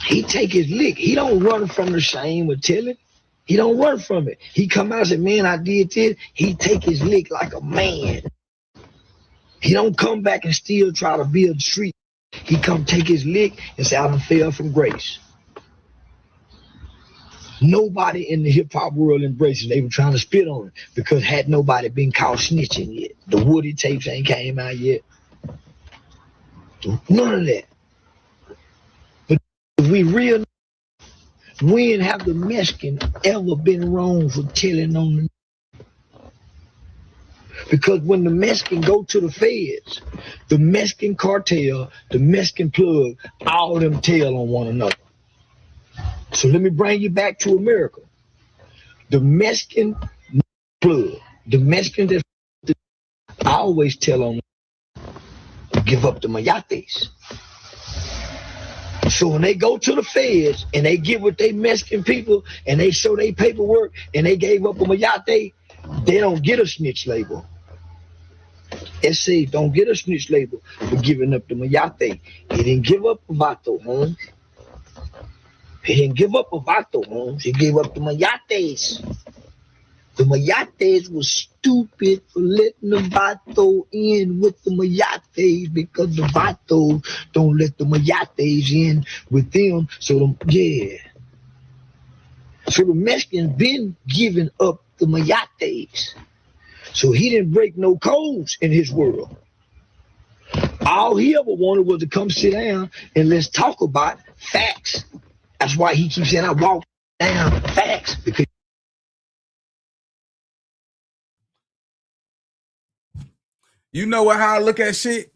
He don't run from the shame of telling. He don't run from it. He come out and say, man, I did this. He take his lick like a man. He don't come back and still try to build the street. He come take his lick and say, I done fell from grace. Nobody in the hip-hop world embraces it. They were trying to spit on it because had nobody been caught snitching yet. The Woody tapes ain't came out yet. None of that. But if we real, when have the Mexican ever been wrong for telling on the? Because when the Mexican go to the feds, the Mexican cartel, the Mexican plug, all of them tell on one another. So let me bring you back to America. The Mexican plug, the Mexican that I always tell on to give up the mayates. So when they go to the feds and they get with they Mexican people and they show their paperwork and they gave up a mayate, they don't get a snitch label. SA don't get a snitch label for giving up the mayate. He didn't give up a vato, home. He didn't give up a vato, homes. He gave up the mayates. The mayates was stupid for letting the vato in with the mayates because the vatos don't let the mayates in with them. So So the Mexicans been giving up the mayates. So he didn't break no codes in his world. All he ever wanted was to come sit down and let's talk about facts. That's why he keeps saying I walk down facts, because you know what? How I look at shit.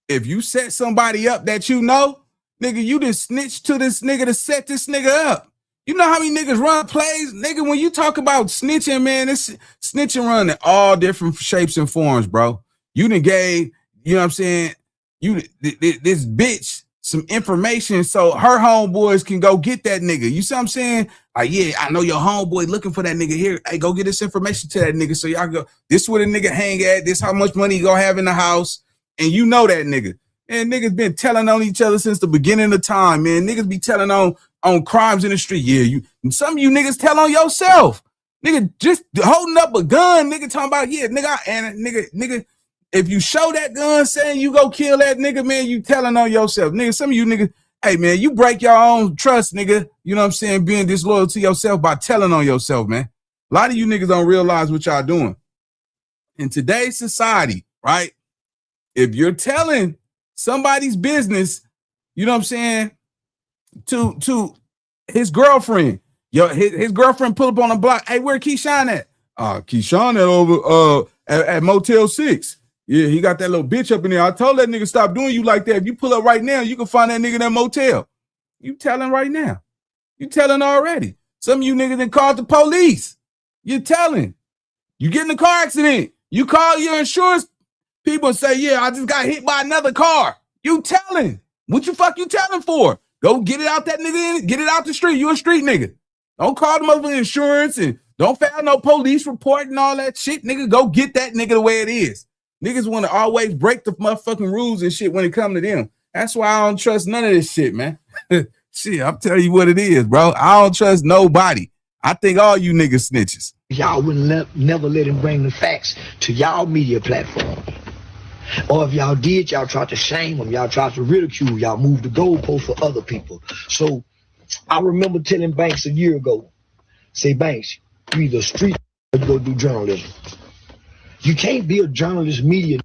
If you set somebody up that you know, nigga, you just snitch to this nigga to set this nigga up. You know how many niggas run plays? Nigga, when you talk about snitching, man, this snitching run in all different shapes and forms, bro. You done gave, you know what I'm saying, you this bitch some information so her homeboys can go get that nigga. You see what I'm saying? Like, yeah, I know your homeboy looking for that nigga here. Hey, go get this information to that nigga so y'all go, this where the nigga hang at, this how much money you gonna have in the house, and you know that nigga. And niggas been telling on each other since the beginning of time, man. Niggas be telling on crimes in the street. Yeah, you some of you niggas tell on yourself. Nigga just holding up a gun, nigga talking about, yeah, nigga, and nigga, if you show that gun saying you go kill that nigga, man, you telling on yourself. Nigga, some of you niggas, hey man, you break your own trust, nigga. You know what I'm saying? Being disloyal to yourself by telling on yourself, man. A lot of you niggas don't realize what y'all doing. In today's society, right? If you're telling somebody's business, you know what I'm saying, to his girlfriend, his girlfriend pull up on the block. Hey, where Keyshawn at? Keyshawn at over at Motel 6. Yeah, he got that little bitch up in there. I told that nigga stop doing you like that. If you pull up right now, you can find that nigga in that motel. You telling right now. You telling already. Some of you niggas done called the police. You telling. You get in a car accident. You call your insurance people and say, yeah, I just got hit by another car. You telling. What you fuck you telling for? Go get it out that nigga in, get it out the street. You a street nigga. Don't call them over insurance and don't file no police report and all that shit. Nigga, go get that nigga the way it is. Niggas want to always break the motherfucking rules and shit when it come to them. That's why I don't trust none of this shit, man. Shit, I'm telling you what it is, bro. I don't trust nobody. I think all you niggas snitches. y'all wouldn't never let him bring the facts to y'all media platform. Or if y'all did, y'all tried to shame him, y'all tried to ridicule, y'all moved the goalpost for other people. So I remember telling Banks a year ago, say, Banks, you either street or you go do journalism. You can't be a journalist media.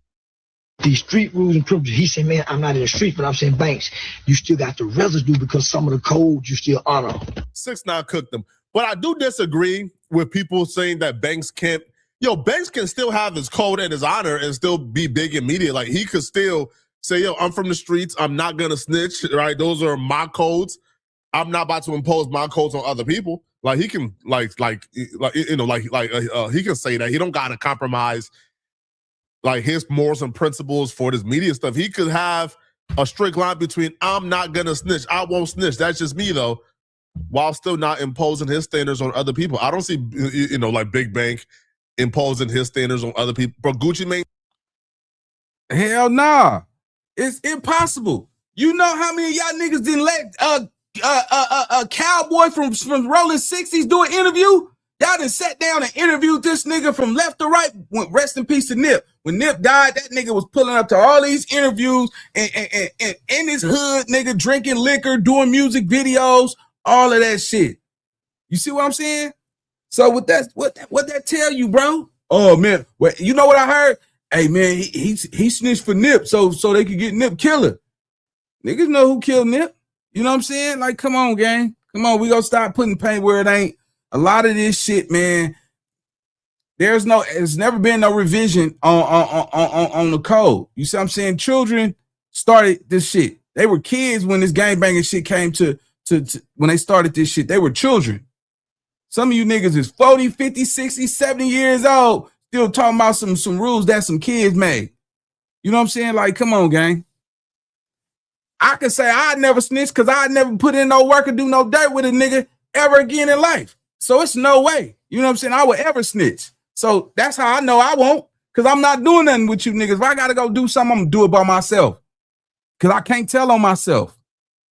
These street rules and privileges. He said, man, I'm not in the street, but I'm saying, Banks, you still got the residue because some of the codes you still honor. 6ix9ine cooked them. But I do disagree with people saying that Banks can't. Banks can still have his code and his honor and still be big in media. Like, he could still say, I'm from the streets. I'm not going to snitch, right? Those are my codes. I'm not about to impose my codes on other people. Like, he can, he can say that. He don't got to compromise like his morals and principles for this media stuff. He could have a strict line between I'm not gonna snitch, I won't snitch, that's just me though, while still not imposing his standards on other people. I don't see like Big Bank imposing his standards on other people. But Gucci Mane, hell nah, it's impossible. You know how many of y'all niggas didn't let a cowboy from Rolling 60s do an interview? Y'all done sat down and interviewed this nigga from left to right. Rest in peace to Nip. When Nip died, that nigga was pulling up to all these interviews and in his hood, nigga, drinking liquor, doing music videos, all of that shit. You see what I'm saying? So what that tell you, bro? Oh man, well, you know what I heard? Hey man, he snitched for Nip so they could get Nip killer. Niggas know who killed Nip. You know what I'm saying? Like, come on, gang. Come on, we gonna stop putting pain where it ain't. A lot of this shit, man, there's never been no revision on the code. You see what I'm saying? Children started this shit. They were kids when this gangbanging shit came to when they started this shit. They were children. Some of you niggas is 40, 50, 60, 70 years old, still talking about some rules that some kids made. You know what I'm saying? Like, come on, gang. I could say I never snitched because I never put in no work or do no dirt with a nigga ever again in life. So it's no way, you know what I'm saying, I would ever snitch. So that's how I know I won't, because I'm not doing nothing with you niggas. If I got to go do something, I'm going to do it by myself, because I can't tell on myself.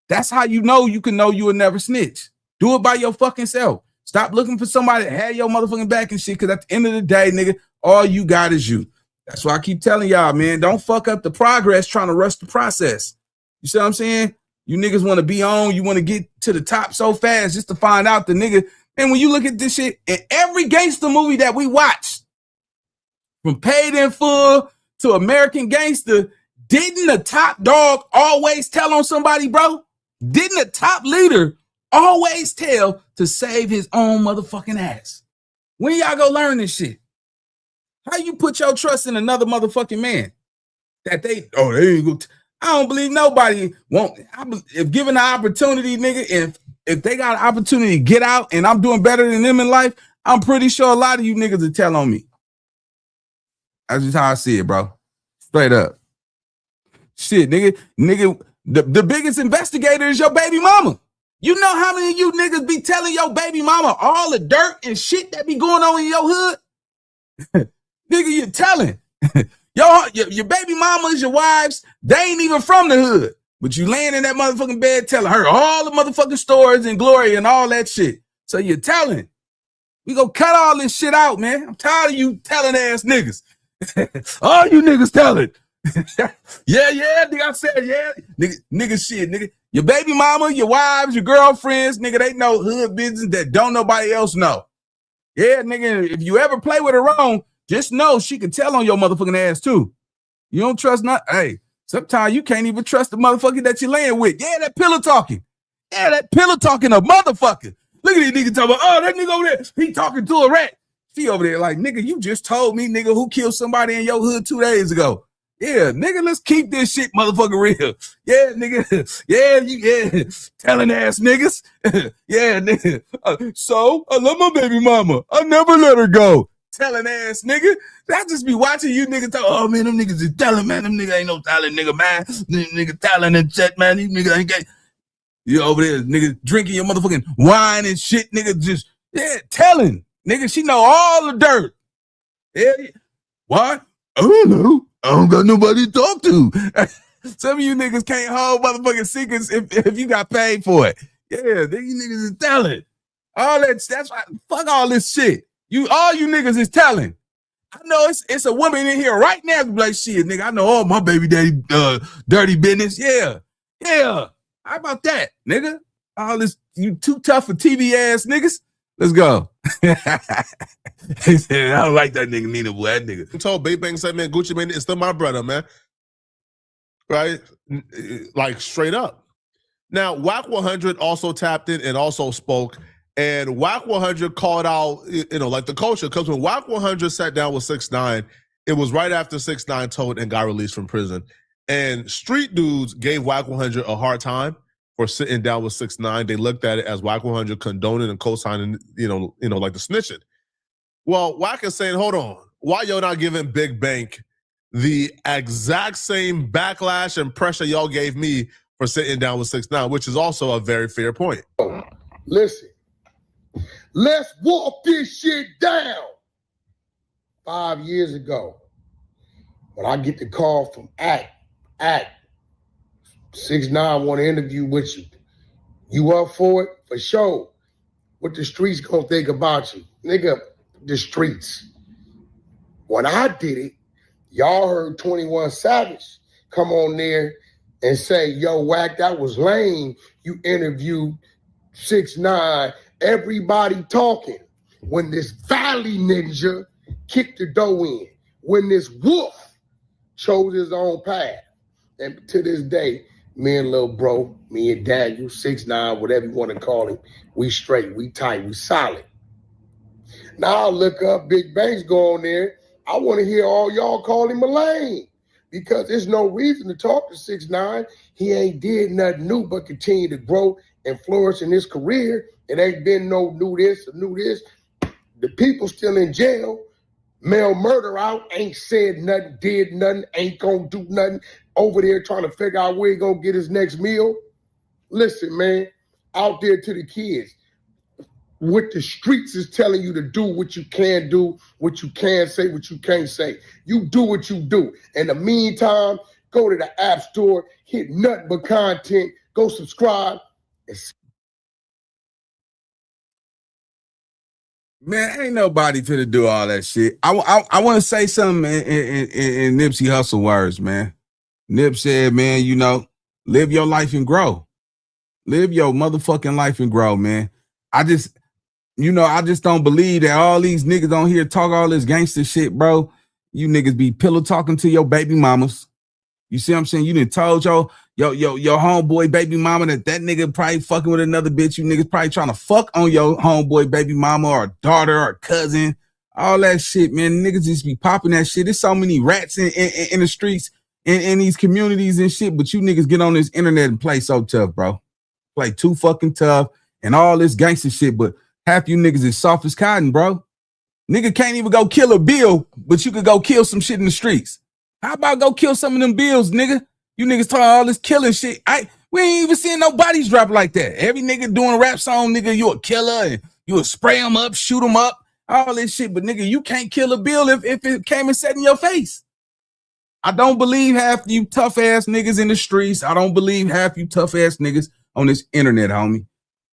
That's how you know you will never snitch. Do it by your fucking self. Stop looking for somebody to have your motherfucking back and shit, because at the end of the day, nigga, all you got is you. That's why I keep telling y'all, man, don't fuck up the progress trying to rush the process. You see what I'm saying? You niggas want to be on, you want to get to the top so fast just to find out the nigga. And when you look at this shit, in every gangster movie that we watched, from Paid in Full to American Gangster, didn't the top dog always tell on somebody, bro? Didn't the top leader always tell to save his own motherfucking ass. When y'all go learn this shit? How you put your trust in another motherfucking man? That they ain't go. I don't believe nobody won't. If given the opportunity, nigga, if they got an opportunity to get out and I'm doing better than them in life, I'm pretty sure a lot of you niggas will tell on me. That's just how I see it, bro. Straight up. Shit, nigga, the biggest investigator is your baby mama. You know how many of you niggas be telling your baby mama all the dirt and shit that be going on in your hood? Nigga, you're telling. Your baby mamas, your wives, they ain't even from the hood. But you laying in that motherfucking bed telling her all the motherfucking stories and glory and all that shit. So you're telling. We gonna cut all this shit out, man. I'm tired of you telling ass niggas. All you niggas telling. yeah, nigga, I said, yeah. Nigga shit, nigga. Your baby mama, your wives, your girlfriends, nigga, they know hood business that don't nobody else know. Yeah, nigga, if you ever play with her wrong, just know she can tell on your motherfucking ass too. You don't trust not. Hey, sometimes you can't even trust the motherfucker that you're laying with. Yeah, that pillow talking. Yeah, that pillow talking a motherfucker. Look at these niggas talking about, oh, that nigga over there, he talking to a rat. She over there like, nigga, you just told me, nigga, who killed somebody in your hood 2 days ago. Yeah, nigga, let's keep this shit motherfucking real. Yeah, nigga. Yeah. Telling ass niggas. Yeah, nigga. So, I love my baby mama. I never let her go. Telling ass nigga. I just be watching you niggas talk, oh, man, them niggas is telling, man. Them niggas ain't no talent, nigga, man. Them niggas telling and shit, man. These niggas ain't got. You over there, nigga, drinking your motherfucking wine and shit, nigga, just, yeah, telling. Nigga, she know all the dirt. Yeah. What? I don't know. I don't got nobody to talk to. Some of you niggas can't hold motherfucking secrets if you got paid for it. Yeah, you niggas is telling. All that's why, fuck all this shit. All you niggas is telling. I know it's a woman in here right now like, shit, nigga, I know all my baby daddy dirty business. Yeah. How about that, nigga? All this, you too tough for TV ass niggas? Let's go. He said, I don't like that nigga Nina, boy. That nigga. I told Big Bang said, man, Gucci Mane is still my brother, man. Right? Like straight up. Now, Whack 100 also tapped in and also spoke. And Whack 100 called out, like the culture. Because when Whack 100 sat down with 6ix9ine, it was right after 6ix9ine told and got released from prison. And street dudes gave Whack 100 a hard time for sitting down with 6ix9ine. They looked at it as Whack 100 condoning and co-signing, like the snitching. Well, Whack is saying, hold on, why y'all not giving Big Bank the exact same backlash and pressure y'all gave me for sitting down with 6ix9ine, which is also a very fair point. Listen, let's walk this shit down. 5 years ago, when I get the call from Act, 6ix9ine want to interview with you. You up for it? For sure. What the streets gonna think about you? Nigga, the streets. When I did it, y'all heard 21 Savage come on there and say, yo, Whack, that was lame. You interviewed 6ix9ine, everybody talking. When this Valley Ninja kicked the door in, when this wolf chose his own path. And to this day, me and little bro, me and Daniel, 6ix9ine, whatever you want to call him, we straight, we tight, we solid. Now I look up, Big Bang's go on there. I want to hear all y'all call him a lame because there's no reason to talk to 6ix9ine. He ain't did nothing new but continue to grow and flourish in his career. It ain't been no new this or new this. The people still in jail. Male murder out, ain't said nothing, did nothing, ain't gonna do nothing. Over there trying to figure out where he gonna get his next meal. Listen, man, out there to the kids. What the streets is telling you to do, what you can do, what you can say, what you can't say. You do what you do. In the meantime, go to the App Store, hit nothing but content, go subscribe. Man, ain't nobody finna do all that shit. I want to say something in Nipsey Hussle words, man. Nip said, man, live your life and grow. Live your motherfucking life and grow, man. I just don't believe that all these niggas on here talk all this gangster shit, bro. You niggas be pillow talking to your baby mamas. You see what I'm saying? You done told your homeboy baby mama that nigga probably fucking with another bitch. You niggas probably trying to fuck on your homeboy baby mama or daughter or cousin. All that shit, man. Niggas just be popping that shit. There's so many rats in the streets, in these communities and shit, but you niggas get on this internet and play so tough, bro. Play too fucking tough and all this gangster shit, but half you niggas is soft as cotton, bro. Nigga can't even go kill a bill, but you could go kill some shit in the streets. How about go kill some of them bills, nigga? You niggas talking all this killing shit. We ain't even seeing no bodies drop like that. Every nigga doing a rap song, nigga, you a killer and you will spray them up, shoot them up, all this shit. But nigga, you can't kill a bill if it came and sat in your face. I don't believe half you tough ass niggas in the streets. I don't believe half you tough ass niggas on this internet, homie.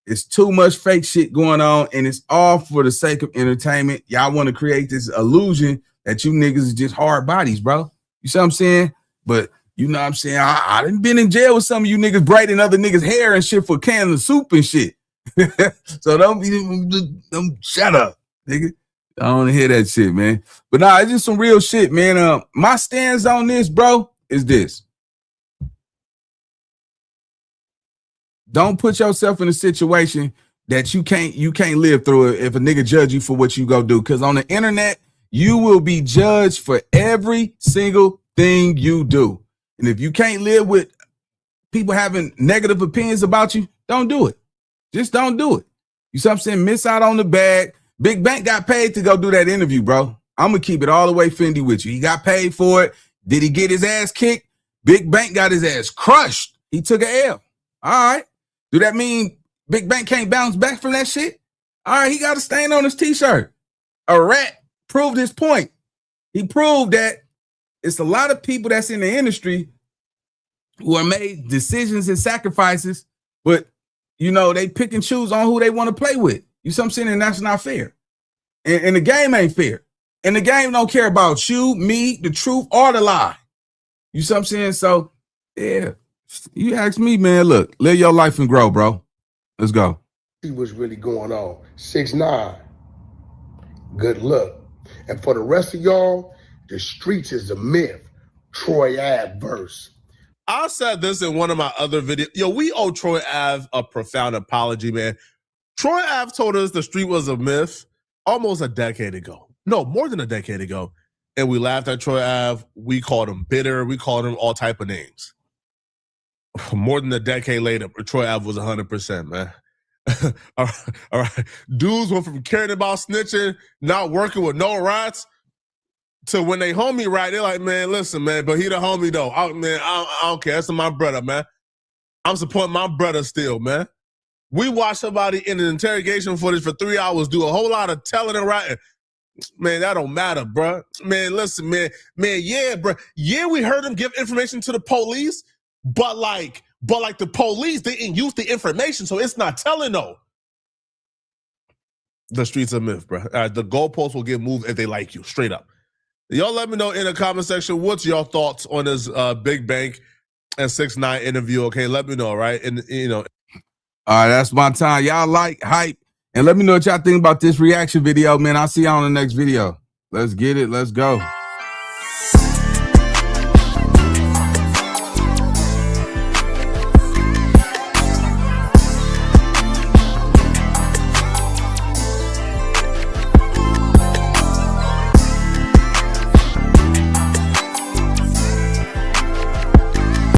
It's too much fake shit going on, and it's all for the sake of entertainment. Y'all want to create this illusion that you niggas is just hard bodies, bro. You see what I'm saying? But you know what I'm saying? I done been in jail with some of you niggas braiding other niggas' hair and shit for cans of soup and shit. So don't shut up, nigga. I don't want to hear that shit, man. But nah, it's just some real shit, man. My stance on this, bro, is this. Don't put yourself in a situation that you can't live through it if a nigga judge you for what you go do. Because on the internet, you will be judged for every single thing you do. And if you can't live with people having negative opinions about you, don't do it. Just don't do it. You see what I'm saying? Miss out on the bag. Big Bank got paid to go do that interview, bro. I'm going to keep it all the way Fendi with you. He got paid for it. Did he get his ass kicked? Big Bank got his ass crushed. He took an L. All right. Do that mean Big Bank can't bounce back from that shit? All right, he got a stain on his t-shirt. A rat proved his point. He proved that it's a lot of people that's in the industry who are made decisions and sacrifices, but, you know, they pick and choose on who they want to play with. You see what I'm saying? And that's not fair. And the game ain't fair. And the game don't care about you, me, the truth, or the lie. You see what I'm saying? So, yeah. You ask me, man, look, live your life and grow, bro. Let's go. See what's really going on. 6ix9ine. Good luck. And for the rest of y'all, the streets is a myth. Troy Ave verse. I said this in one of my other videos. Yo, we owe Troy Ave a profound apology, man. Troy Ave told us the street was a myth almost a decade ago. No, more than a decade ago. And we laughed at Troy Ave. We called him bitter. We called him all type of names. More than a decade later, Troy Ave was 100%, man. All right. Dudes went from caring about snitching, not working with no rats, to when they homie right, they're like, man, listen, man, but he the homie though. I don't care. That's my brother, man. I'm supporting my brother still, man. We watched somebody in an interrogation footage for 3 hours do a whole lot of telling and writing. Man, that don't matter, bro. Man, listen, man, yeah, bro. Yeah, we heard him give information to the police, but like the police didn't use the information, so it's not telling though. The streets are myth, bro. The goalposts will get moved if they like you, straight up. Y'all let me know in the comment section what's your thoughts on this Big Bank and 6ix9ine interview. Okay, let me know, right? And you know, all right, that's my time. Y'all like, hype, and let me know what y'all think about this reaction video, man. I'll see y'all on the next video. Let's get it. Let's go.